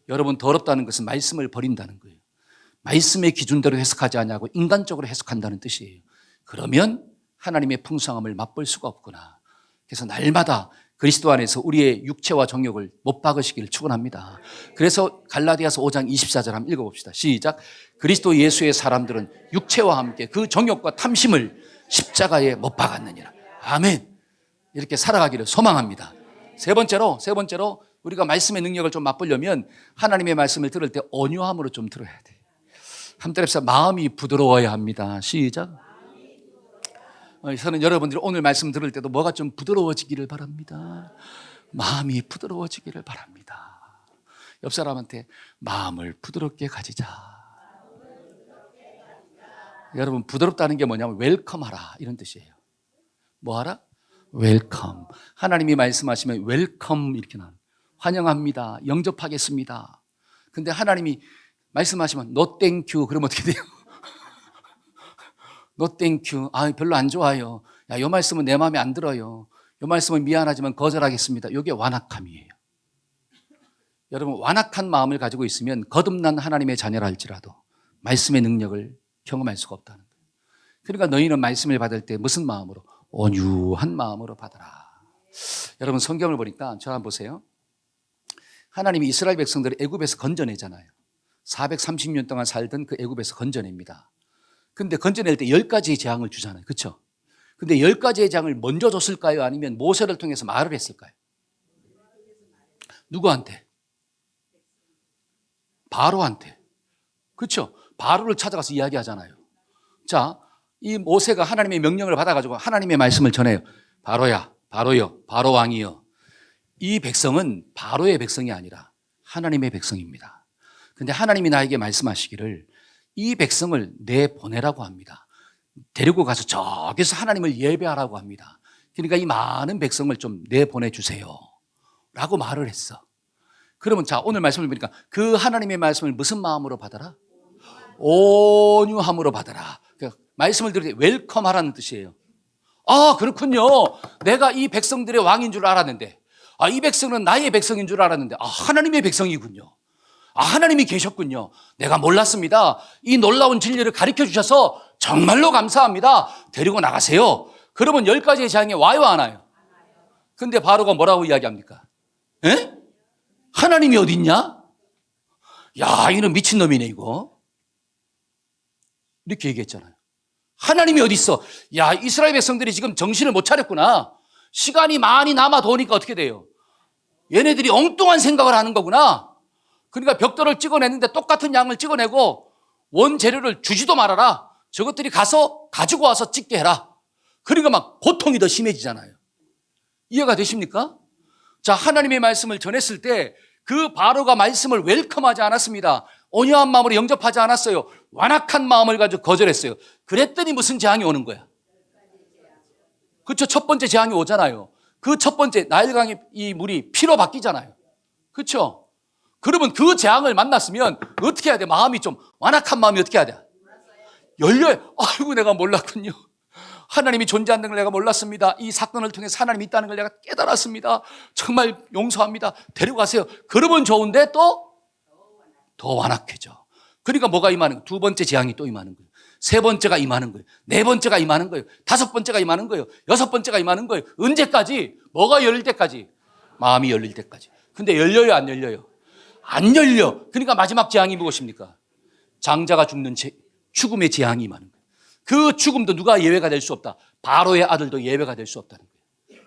여러분, 더럽다는 것은 말씀을 버린다는 거예요. 말씀의 기준대로 해석하지 않냐고 인간적으로 해석한다는 뜻이에요. 그러면 하나님의 풍성함을 맛볼 수가 없구나. 그래서 날마다 그리스도 안에서 우리의 육체와 정욕을 못 박으시기를 축원합니다. 그래서 갈라디아서 5장 24절 한번 읽어봅시다. 시작. 그리스도 예수의 사람들은 육체와 함께 그 정욕과 탐심을 십자가에 못 박았느니라. 아멘. 이렇게 살아가기를 소망합니다. 세 번째로 우리가 말씀의 능력을 좀 맛보려면 하나님의 말씀을 들을 때 온유함으로 좀 들어야 돼. 한번 해봅시다. 마음이 부드러워야 합니다. 시작. 저는 여러분들이 오늘 말씀 들을 때도 뭐가 좀 부드러워지기를 바랍니다. 마음이 부드러워지기를 바랍니다. 옆 사람한테 마음을 부드럽게 가지자. 여러분 부드럽다는 게 뭐냐면 웰컴하라 이런 뜻이에요. 뭐하라? 웰컴. 하나님이 말씀하시면 웰컴 이렇게 나와요. 환영합니다. 영접하겠습니다. 근데 하나님이 말씀하시면 no thank you 그러면 어떻게 돼요? no thank you. 아, 별로 안 좋아요. 야, 이 말씀은 내 마음에 안 들어요. 이 말씀은 미안하지만 거절하겠습니다. 이게 완악함이에요. 여러분 완악한 마음을 가지고 있으면 거듭난 하나님의 자녀라 할지라도 말씀의 능력을 경험할 수가 없다는 거예요. 그러니까 너희는 말씀을 받을 때 무슨 마음으로? 온유한 마음으로 받아라. 여러분 성경을 보니까 저 한번 보세요. 하나님이 이스라엘 백성들을 애굽에서 건져내잖아요. 430년 동안 살던 그 애굽에서 건져냅니다. 근데 건져낼 때 10가지의 재앙을 주잖아요. 그렇죠? 근데 10가지의 재앙을 먼저 줬을까요? 아니면 모세를 통해서 말을 했을까요? 누구한테? 바로한테. 그렇죠? 바로를 찾아가서 이야기하잖아요. 자, 이 모세가 하나님의 명령을 받아가지고 하나님의 말씀을 전해요. 바로야, 바로요, 바로 왕이요. 이 백성은 바로의 백성이 아니라 하나님의 백성입니다. 근데 하나님이 나에게 말씀하시기를 이 백성을 내보내라고 합니다. 데리고 가서 저기서 하나님을 예배하라고 합니다. 그러니까 이 많은 백성을 좀 내보내주세요 라고 말을 했어. 그러면 자, 오늘 말씀을 보니까 그 하나님의 말씀을 무슨 마음으로 받아라? 온유함으로 받아라. 그러니까 말씀을 들을 때 웰컴하라는 뜻이에요. 아, 그렇군요. 내가 이 백성들의 왕인 줄 알았는데, 아, 이 백성은 나의 백성인 줄 알았는데, 아, 하나님의 백성이군요. 아, 하나님이 계셨군요. 내가 몰랐습니다. 이 놀라운 진리를 가르쳐 주셔서 정말로 감사합니다. 데리고 나가세요. 그러면 10가지의 재앙이 와요, 안 와요? 근데 바로가 뭐라고 이야기합니까? 에? 하나님이 어디 있냐? 야, 이는 미친놈이네, 이거. 이렇게 얘기했잖아요. 하나님이 어디 있어? 야, 이스라엘 백성들이 지금 정신을 못 차렸구나. 시간이 많이 남아 도니까 어떻게 돼요? 얘네들이 엉뚱한 생각을 하는 거구나. 그러니까 벽돌을 찍어냈는데 똑같은 양을 찍어내고 원재료를 주지도 말아라. 저것들이 가서 가지고 와서 찍게 해라. 그러니까 막 고통이 더 심해지잖아요. 이해가 되십니까? 자, 하나님의 말씀을 전했을 때 그 바로가 말씀을 웰컴하지 않았습니다. 온유한 마음으로 영접하지 않았어요. 완악한 마음을 가지고 거절했어요. 그랬더니 무슨 재앙이 오는 거야? 그렇죠? 첫 번째 재앙이 오잖아요. 그 첫 번째 나일강의 이 물이 피로 바뀌잖아요. 그렇죠? 그러면 그 재앙을 만났으면 어떻게 해야 돼? 마음이 좀 완악한 마음이 어떻게 해야 돼? 열려요. 아이고, 내가 몰랐군요. 하나님이 존재한다는 걸 내가 몰랐습니다. 이 사건을 통해서 하나님이 있다는 걸 내가 깨달았습니다. 정말 용서합니다. 데려가세요. 그러면 좋은데 또 더 완악해져. 그러니까 뭐가 임하는 거예요? 두 번째 재앙이 또 임하는 거예요. 세 번째가 임하는 거예요. 네 번째가 임하는 거예요. 다섯 번째가 임하는 거예요. 여섯 번째가 임하는 거예요. 언제까지? 뭐가 열릴 때까지? 마음이 열릴 때까지. 근데 열려요, 안 열려요? 안 열려. 그러니까 마지막 재앙이 무엇입니까? 장자가 죽는 죽음의 재앙이 임하는 거예요. 그 죽음도 누가 예외가 될 수 없다. 바로의 아들도 예외가 될 수 없다는 거예요.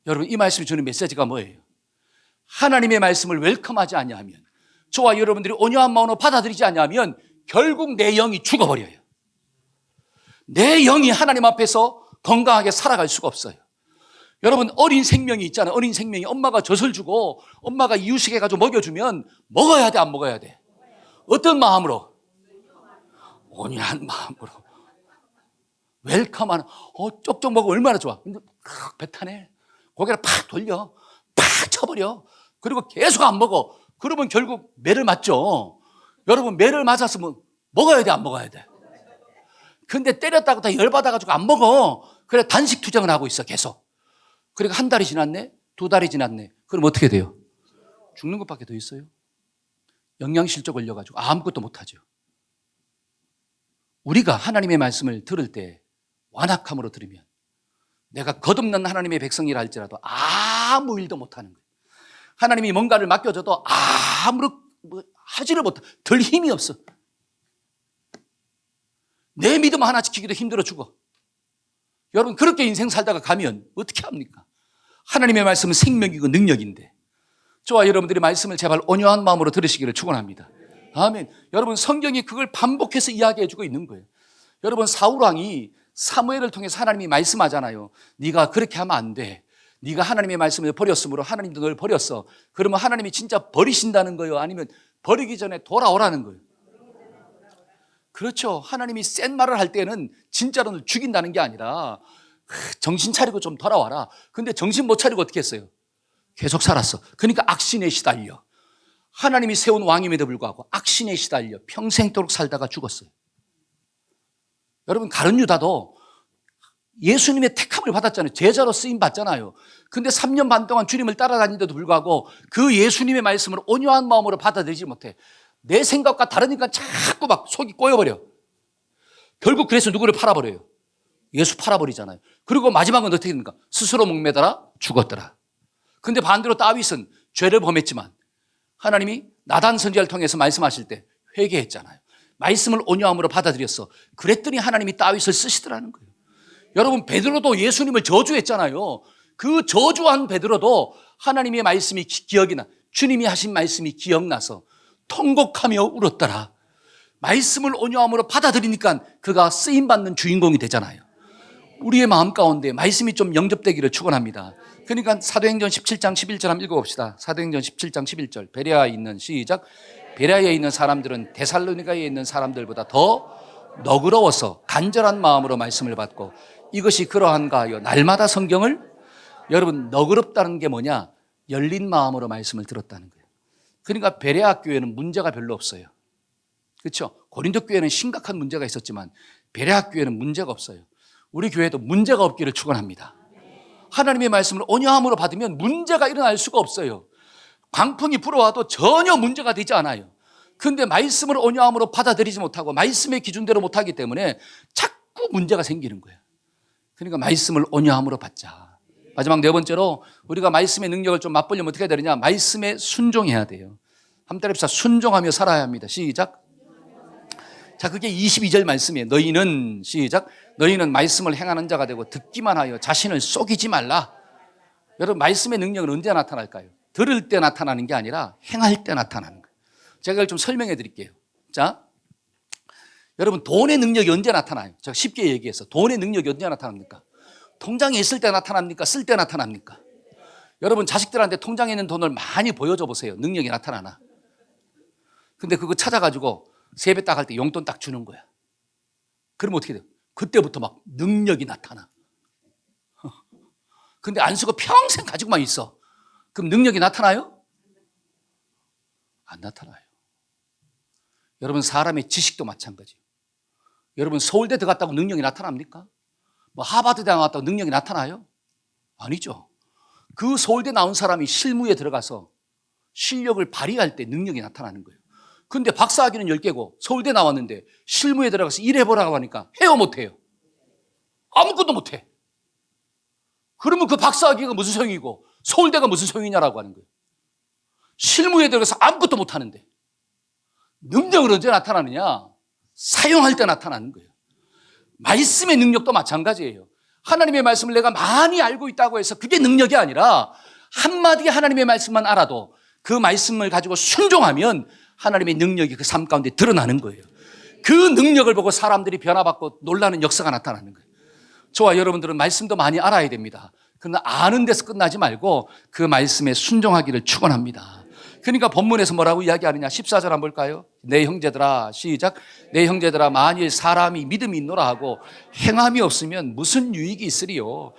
여러분, 이 말씀이 주는 메시지가 뭐예요? 하나님의 말씀을 웰컴하지 않냐면, 저와 여러분들이 온유한 마음으로 받아들이지 않냐면 결국 내 영이 죽어버려요. 내 영이 하나님 앞에서 건강하게 살아갈 수가 없어요. 여러분, 어린 생명이 있잖아요. 어린 생명이 엄마가 젖을 주고 엄마가 이유식 해가지고 먹여주면 먹어야 돼, 안 먹어야 돼? 어떤 마음으로? 온유한 마음으로. 웰컴하는, 쪽쪽 먹으면 얼마나 좋아. 근데 배 타네. 고개를 팍 돌려. 팍 쳐버려. 그리고 계속 안 먹어. 그러면 결국 매를 맞죠. 여러분, 매를 맞았으면 먹어야 돼, 안 먹어야 돼? 근데 때렸다고 다 열받아가지고 안 먹어. 그래, 단식 투정을 하고 있어, 계속. 그러니까 한 달이 지났네? 두 달이 지났네? 그럼 어떻게 돼요? 죽는 것밖에 더 있어요. 영양실조 걸려가지고 아무것도 못하죠. 우리가 하나님의 말씀을 들을 때 완악함으로 들으면 내가 거듭난 하나님의 백성이라 할지라도 아무 일도 못하는 거예요. 하나님이 뭔가를 맡겨줘도 아무런 하지를 못해. 들 힘이 없어. 내 믿음 하나 지키기도 힘들어 죽어. 여러분, 그렇게 인생 살다가 가면 어떻게 합니까? 하나님의 말씀은 생명이고 능력인데, 저와 여러분들이 말씀을 제발 온유한 마음으로 들으시기를 축원합니다. 아멘. 여러분, 성경이 그걸 반복해서 이야기해주고 있는 거예요. 여러분, 사울왕이 사무엘을 통해서 하나님이 말씀하잖아요. 네가 그렇게 하면 안 돼. 네가 하나님의 말씀을 버렸으므로 하나님도 널 버렸어. 그러면 하나님이 진짜 버리신다는 거예요? 아니면 버리기 전에 돌아오라는 거예요? 그렇죠. 하나님이 센 말을 할 때는 진짜로 죽인다는 게 아니라 정신 차리고 좀 돌아와라. 근데 정신 못 차리고 어떻게 했어요? 계속 살았어. 그러니까 악신에 시달려. 하나님이 세운 왕임에도 불구하고 악신에 시달려 평생도록 살다가 죽었어요. 여러분, 가룟 유다도 예수님의 택함을 받았잖아요. 제자로 쓰임 받잖아요. 근데 3년 반 동안 주님을 따라다니는데도 불구하고 그 예수님의 말씀을 온유한 마음으로 받아들이지 못해. 내 생각과 다르니까 자꾸 막 속이 꼬여버려. 결국 그래서 누구를 팔아버려요? 예수 팔아버리잖아요. 그리고 마지막은 어떻게 됩니까? 스스로 목매더라 죽었더라. 근데 반대로 다윗은 죄를 범했지만 하나님이 나단 선지자를 통해서 말씀하실 때 회개했잖아요. 말씀을 온유함으로 받아들였어. 그랬더니 하나님이 다윗을 쓰시더라는 거예요. 여러분, 베드로도 예수님을 저주했잖아요. 그 저주한 베드로도 하나님의 말씀이 기억이 나, 주님이 하신 말씀이 기억나서 통곡하며 울었더라. 말씀을 온유함으로 받아들이니까 그가 쓰임받는 주인공이 되잖아요. 우리의 마음 가운데 말씀이 좀 영접되기를 축원합니다. 그러니까 사도행전 17장 11절 한번 읽어봅시다. 사도행전 17장 11절. 베레아에 있는 시작. 베레아에 있는 사람들은 데살로니가에 있는 사람들보다 더 너그러워서 간절한 마음으로 말씀을 받고 이것이 그러한가 하여 날마다 성경을, 여러분, 너그럽다는 게 뭐냐? 열린 마음으로 말씀을 들었다는 거예요. 그러니까 베레아 교회는 문제가 별로 없어요. 그렇죠? 고린도 교회는 심각한 문제가 있었지만 베레아 교회는 문제가 없어요. 우리 교회도 문제가 없기를 축원합니다. 하나님의 말씀을 온유함으로 받으면 문제가 일어날 수가 없어요. 광풍이 불어와도 전혀 문제가 되지 않아요. 그런데 말씀을 온유함으로 받아들이지 못하고 말씀의 기준대로 못하기 때문에 자꾸 문제가 생기는 거예요. 그러니까 말씀을 온유함으로 받자. 마지막 네 번째로 우리가 말씀의 능력을 좀 맛보려면 어떻게 해야 되느냐? 말씀에 순종해야 돼요. 한번 따라합시다. 순종하며 살아야 합니다. 시작. 자, 그게 22절 말씀이에요. 너희는, 시작. 너희는 말씀을 행하는 자가 되고 듣기만 하여 자신을 속이지 말라. 여러분, 말씀의 능력은 언제 나타날까요? 들을 때 나타나는 게 아니라 행할 때 나타나는 거예요. 제가 이걸 좀 설명해 드릴게요. 자, 여러분, 돈의 능력이 언제 나타나요? 제가 쉽게 얘기해서 돈의 능력이 언제 나타납니까? 통장에 있을 때 나타납니까? 쓸 때 나타납니까? 여러분, 자식들한테 통장에 있는 돈을 많이 보여줘 보세요. 능력이 나타나나? 근데 그거 찾아가지고 세배 딱 할 때 용돈 딱 주는 거야. 그러면 어떻게 돼요? 그때부터 막 능력이 나타나. 근데 안 쓰고 평생 가지고만 있어. 그럼 능력이 나타나요? 안 나타나요. 여러분, 사람의 지식도 마찬가지예요. 여러분, 서울대 들어갔다고 능력이 나타납니까? 뭐 하버드 대학 나왔다고 능력이 나타나요? 아니죠. 그 서울대 나온 사람이 실무에 들어가서 실력을 발휘할 때 능력이 나타나는 거예요. 근데 박사학위는 10개고 서울대 나왔는데 실무에 들어가서 일해보라고 하니까 해요, 못해요? 아무것도 못해. 그러면 그 박사학위가 무슨 소용이고 서울대가 무슨 소용이냐라고 하는 거예요. 실무에 들어가서 아무것도 못하는데 능력은 언제 나타나느냐? 사용할 때 나타나는 거예요. 말씀의 능력도 마찬가지예요. 하나님의 말씀을 내가 많이 알고 있다고 해서 그게 능력이 아니라 한마디 하나님의 말씀만 알아도 그 말씀을 가지고 순종하면 하나님의 능력이 그 삶 가운데 드러나는 거예요. 그 능력을 보고 사람들이 변화받고 놀라는 역사가 나타나는 거예요. 저와 여러분들은 말씀도 많이 알아야 됩니다. 그러나 아는 데서 끝나지 말고 그 말씀에 순종하기를 축원합니다. 그러니까 본문에서 뭐라고 이야기하느냐? 14절 한번 볼까요? 내 형제들아, 시작. 내 형제들아, 만일 사람이 믿음이 있노라 하고 행함이 없으면 무슨 유익이 있으리요?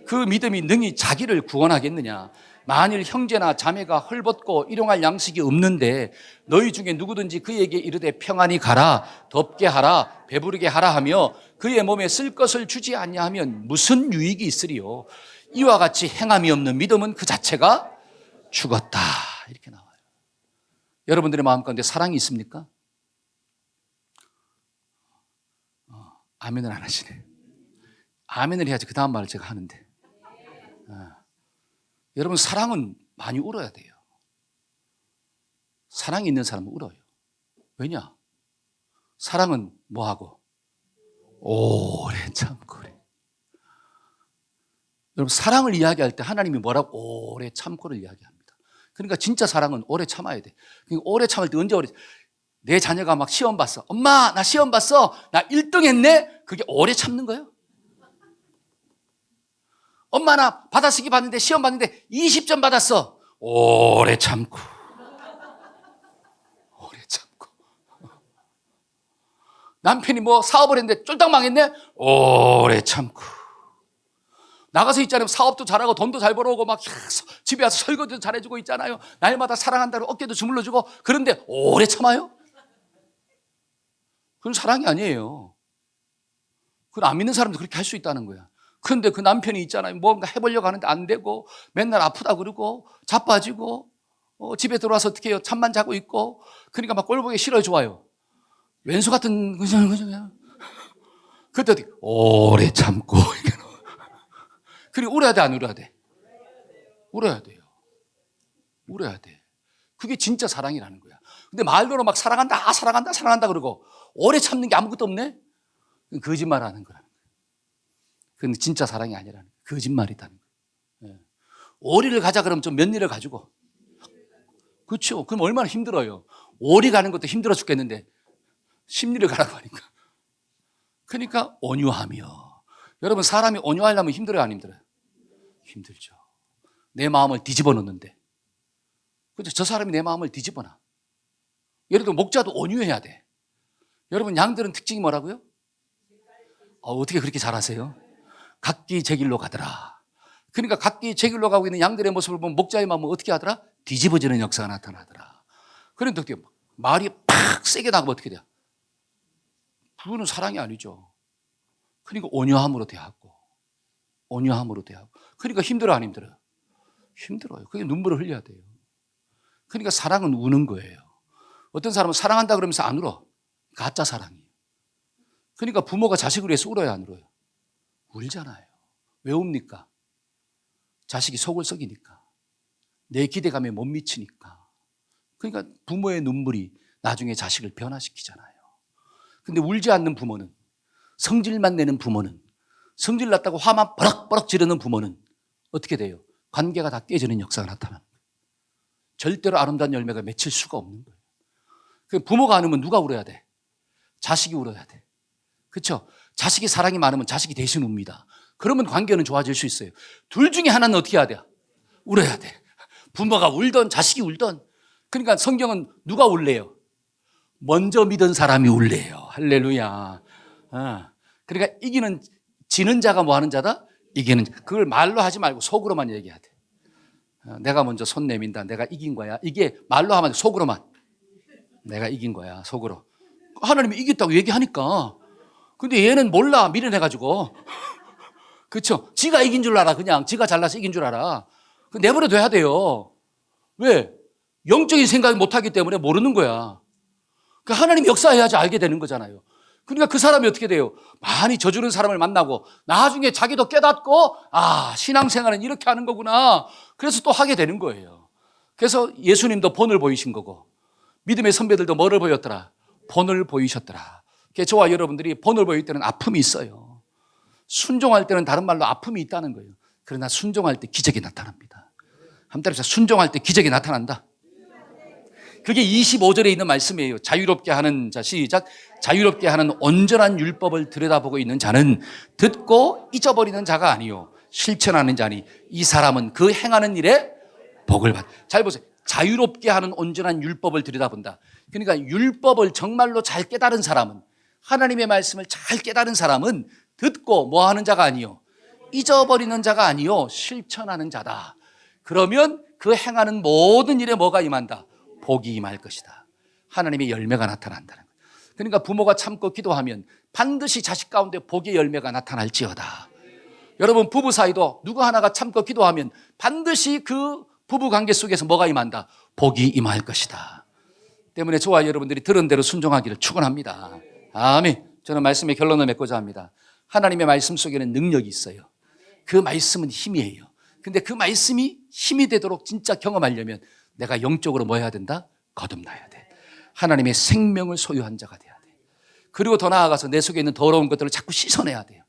그 믿음이 능히 자기를 구원하겠느냐? 만일 형제나 자매가 헐벗고 일용할 양식이 없는데 너희 중에 누구든지 그에게 이르되 평안히 가라, 덥게 하라, 배부르게 하라 하며 그의 몸에 쓸 것을 주지 않냐하면 무슨 유익이 있으리요? 이와 같이 행함이 없는 믿음은 그 자체가 죽었다. 이렇게 나와요. 여러분들의 마음 가운데 사랑이 있습니까? 아멘을 안 하시네. 아멘을 해야지 그 다음 말을 제가 하는데. 여러분, 사랑은 많이 울어야 돼요. 사랑이 있는 사람은 울어요. 왜냐? 사랑은 뭐하고? 오래 참고 그래. 여러분, 사랑을 이야기할 때 하나님이 뭐라고? 오래 참고를 이야기합니다. 그러니까 진짜 사랑은 오래 참아야 돼. 그러니까 오래 참을 때 언제 오래? 내 자녀가 막 시험 봤어. 엄마, 나 시험 봤어. 나 1등 했네. 그게 오래 참는 거예요? 엄마, 나 받아쓰기 봤는데 시험 봤는데 20점 받았어. 오래 참고. 오래 참고. 남편이 뭐 사업을 했는데 쫄딱 망했네? 오래 참고. 나가서 있잖아요. 사업도 잘하고 돈도 잘 벌어오고 막 집에 와서 설거지도 잘해주고 있잖아요. 날마다 사랑한다고 어깨도 주물러주고. 그런데 오래 참아요? 그건 사랑이 아니에요. 그건 안 믿는 사람도 그렇게 할 수 있다는 거야. 그런데 그 남편이 있잖아요. 뭔가 해보려고 하는데 안 되고 맨날 아프다 그러고 자빠지고 집에 들어와서 어떻게 해요? 잠만 자고 있고 그러니까 막 꼴 보기 싫어요, 좋아요? 왼수 같은 그냥 그때 어떻게 오래 참고 그리고 울어야 돼, 안 울어야 돼? 울어야 돼요. 울어야 돼. 그게 진짜 사랑이라는 거야. 근데 말로는 막 사랑한다, 사랑한다, 사랑한다 그러고 오래 참는 게 아무것도 없네? 거짓말하는 거라는 거야. 그건 진짜 사랑이 아니라는 거야. 거짓말이다는 거야. 오리를 가자 그러면 좀 몇 리를 가지고. 그렇죠. 그럼 얼마나 힘들어요. 오리 가는 것도 힘들어 죽겠는데 10리를 가라고 하니까. 그러니까 온유하며. 여러분 사람이 온유하려면 힘들어요, 안 힘들어요? 힘들죠. 내 마음을 뒤집어 놓는데. 그렇죠. 저 사람이 내 마음을 뒤집어 놔. 예를 들어 목자도 온유해야 돼. 여러분 양들은 특징이 뭐라고요? 어떻게 그렇게 잘하세요? 각기 제 길로 가더라. 그러니까 각기 제 길로 가고 있는 양들의 모습을 보면 목자의 마음은 어떻게 하더라? 뒤집어지는 역사가 나타나더라. 그런데 어떻게 말이 팍 세게 나가면 어떻게 돼요? 그거는 사랑이 아니죠. 그러니까 온유함으로 대하고 온유함으로 대하고. 그러니까 힘들어 안 힘들어요? 힘들어요. 그게 눈물을 흘려야 돼요. 그러니까 사랑은 우는 거예요. 어떤 사람은 사랑한다 그러면서 안 울어. 가짜 사랑이에요. 그러니까 부모가 자식을 위해서 울어야 안 울어요? 울잖아요. 왜 웁니까? 자식이 속을 썩이니까. 내 기대감에 못 미치니까. 그러니까 부모의 눈물이 나중에 자식을 변화시키잖아요. 근데 울지 않는 부모는, 성질만 내는 부모는, 성질 났다고 화만 버럭버럭 지르는 부모는 어떻게 돼요? 관계가 다 깨지는 역사가 나타나는 거예요. 절대로 아름다운 열매가 맺힐 수가 없는 거예요. 부모가 안 울면 누가 울어야 돼? 자식이 울어야 돼. 그렇죠? 자식이 사랑이 많으면 자식이 대신 웁니다. 그러면 관계는 좋아질 수 있어요. 둘 중에 하나는 어떻게 해야 돼요? 울어야 돼. 부모가 울던 자식이 울던. 그러니까 성경은 누가 울래요? 먼저 믿은 사람이 울래요. 할렐루야. 그러니까 지는 자가 뭐 하는 자다? 이기는 자. 그걸 말로 하지 말고 속으로만 얘기해야 돼. 내가 먼저 손 내민다. 내가 이긴 거야. 이게 말로 하면 속으로만. 내가 이긴 거야. 속으로. 하나님이 이겼다고 얘기하니까. 근데 얘는 몰라. 미련해가지고. 그렇죠? 지가 이긴 줄 알아. 그냥 지가 잘나서 이긴 줄 알아. 내버려둬야 돼요. 왜? 영적인 생각을 못하기 때문에 모르는 거야. 하나님 역사해야지 알게 되는 거잖아요. 그러니까 그 사람이 어떻게 돼요? 많이 져주는 사람을 만나고 나중에 자기도 깨닫고 신앙생활은 이렇게 하는 거구나. 그래서 또 하게 되는 거예요. 그래서 예수님도 본을 보이신 거고 믿음의 선배들도 뭐를 보였더라? 본을 보이셨더라. 저와 여러분들이 본을 보일 때는 아픔이 있어요. 순종할 때는 다른 말로 아픔이 있다는 거예요. 그러나 순종할 때 기적이 나타납니다. 한번 따라해보세요. 순종할 때 기적이 나타난다. 그게 25절에 있는 말씀이에요. 자유롭게 하는 자, 시작. 자유롭게 하는 온전한 율법을 들여다보고 있는 자는 듣고 잊어버리는 자가 아니요 실천하는 자니 이 사람은 그 행하는 일에 복을 받. 잘 보세요. 자유롭게 하는 온전한 율법을 들여다본다. 그러니까 율법을 정말로 잘 깨달은 사람은, 하나님의 말씀을 잘 깨달은 사람은 듣고 뭐 하는 자가 아니요 잊어버리는 자가 아니요 실천하는 자다. 그러면 그 행하는 모든 일에 뭐가 임한다? 복이 임할 것이다. 하나님의 열매가 나타난다는 거예요. 그러니까 부모가 참고 기도하면 반드시 자식 가운데 복의 열매가 나타날지어다. 여러분 부부 사이도 누구 하나가 참고 기도하면 반드시 그 부부 관계 속에서 뭐가 임한다? 복이 임할 것이다. 때문에 저와 여러분들이 들은 대로 순종하기를 축원합니다. 아멘. 저는 말씀의 결론을 맺고자 합니다. 하나님의 말씀 속에는 능력이 있어요. 그 말씀은 힘이에요. 근데 그 말씀이 힘이 되도록 진짜 경험하려면 내가 영적으로 뭐 해야 된다? 거듭나야 돼. 하나님의 생명을 소유한 자가 돼야 돼. 그리고 더 나아가서 내 속에 있는 더러운 것들을 자꾸 씻어내야 돼요.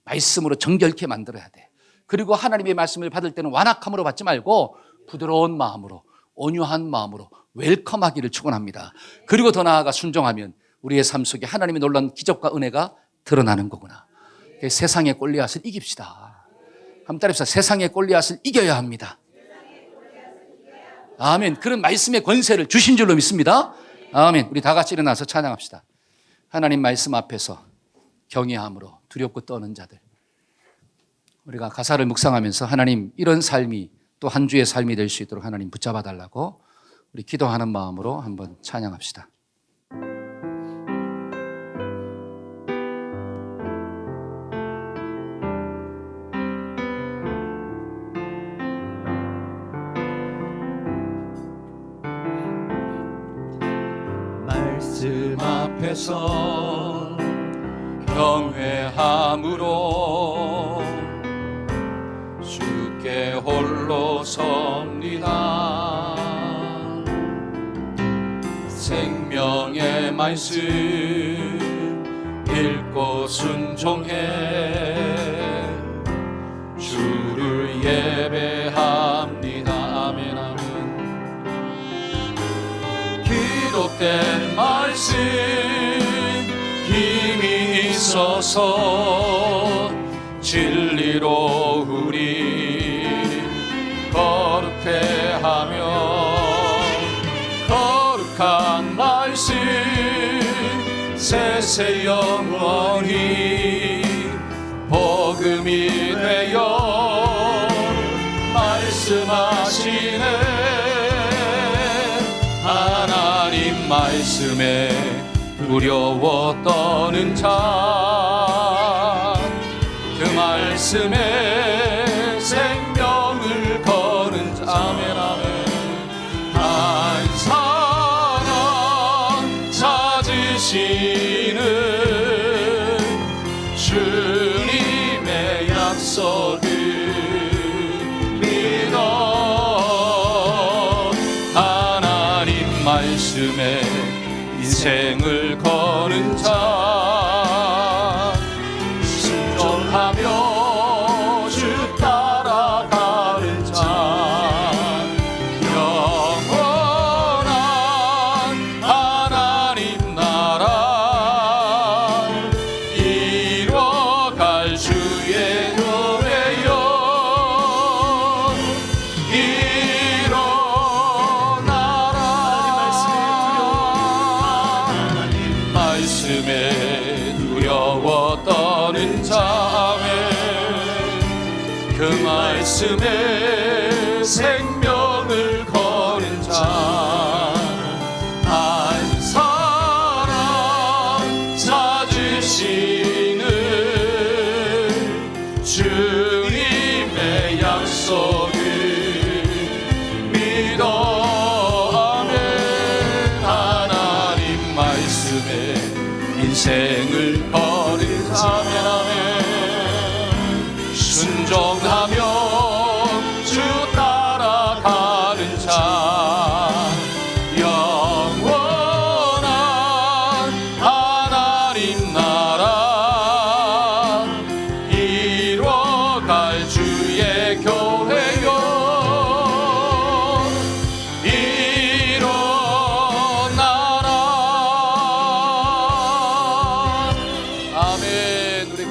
말씀으로 정결케 만들어야 돼. 그리고 하나님의 말씀을 받을 때는 완악함으로 받지 말고 부드러운 마음으로, 온유한 마음으로 웰컴하기를 축원합니다. 그리고 더 나아가 순종하면 우리의 삶 속에 하나님의 놀라운 기적과 은혜가 드러나는 거구나. 세상의 골리앗을 이깁시다. 한번 따라해보세요. 세상의 골리앗을 이겨야 합니다. 아멘. 그런 말씀의 권세를 주신 줄로 믿습니다. 아멘. 우리 다 같이 일어나서 찬양합시다. 하나님 말씀 앞에서 경외함으로 두렵고 떠는 자들, 우리가 가사를 묵상하면서 하나님 이런 삶이 또 한 주의 삶이 될 수 있도록 하나님 붙잡아 달라고 우리 기도하는 마음으로 한번 찬양합시다. 말씀 앞에서 경외함으로 주께 홀로 섭니다. 생명의 말씀 읽고 순종해 주를 예배합니다. 아멘 아멘. 기록된 말씀 힘이 있어서 진리로 우리 거룩해 하며 거룩한 말씀 세세 영원히 복음이 되어 말씀하시네. 하나님 말씀에 두려워 떠는 자, 그 말씀에 생명을 거는 자. 아멘 아멘. 한 사람 찾으시는 주님의 약속을 믿어 하나님 말씀에 인생을 거는 자, 순종하며 주 따라가는 자, 영원한 하나님 나라 이뤄갈 주의 교회여 말씀에 두려워 떠는 자매, 그 말씀에 생명을 거는 자, 한 사람 찾으시는 주님의 약속을 믿어. 아멘. 하나님 말씀에 인생을 거는 자매라면 순종하며 주 따라가는 자, 영원한 하나님 나라 이뤄갈 주의 교회요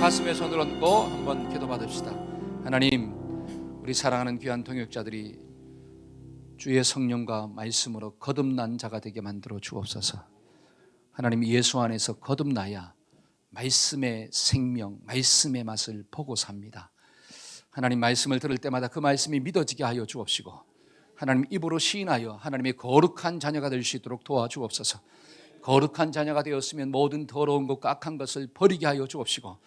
가슴에 손을 얹고 한번 기도받읍시다. 하나님, 우리 사랑하는 귀한 동역자들이 주의 성령과 말씀으로 거듭난 자가 되게 만들어 주옵소서. 하나님, 예수 안에서 거듭나야 말씀의 생명, 말씀의 맛을 보고 삽니다. 하나님, 말씀을 들을 때마다 그 말씀이 믿어지게 하여 주옵시고, 하나님 입으로 시인하여 하나님의 거룩한 자녀가 될 수 있도록 도와주옵소서. 거룩한 자녀가 되었으면 모든 더러운 것과 악한 것을 버리게 하여 주옵시고,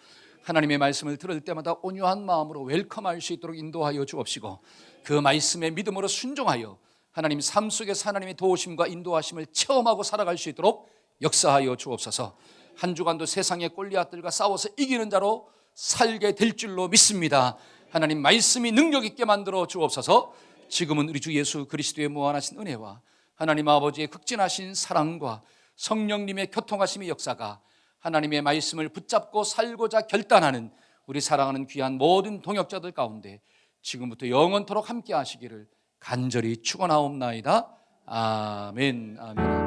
하나님의 말씀을 들을 때마다 온유한 마음으로 웰컴할 수 있도록 인도하여 주옵시고, 그 말씀의 믿음으로 순종하여 하나님 삶 속에서 하나님의 도우심과 인도하심을 체험하고 살아갈 수 있도록 역사하여 주옵소서. 한 주간도 세상의 골리앗들과 싸워서 이기는 자로 살게 될 줄로 믿습니다. 하나님 말씀이 능력 있게 만들어 주옵소서. 지금은 우리 주 예수 그리스도의 무한하신 은혜와 하나님 아버지의 극진하신 사랑과 성령님의 교통하심의 역사가 하나님의 말씀을 붙잡고 살고자 결단하는 우리 사랑하는 귀한 모든 동역자들 가운데 지금부터 영원토록 함께 하시기를 간절히 축원하옵나이다. 아멘. 아멘.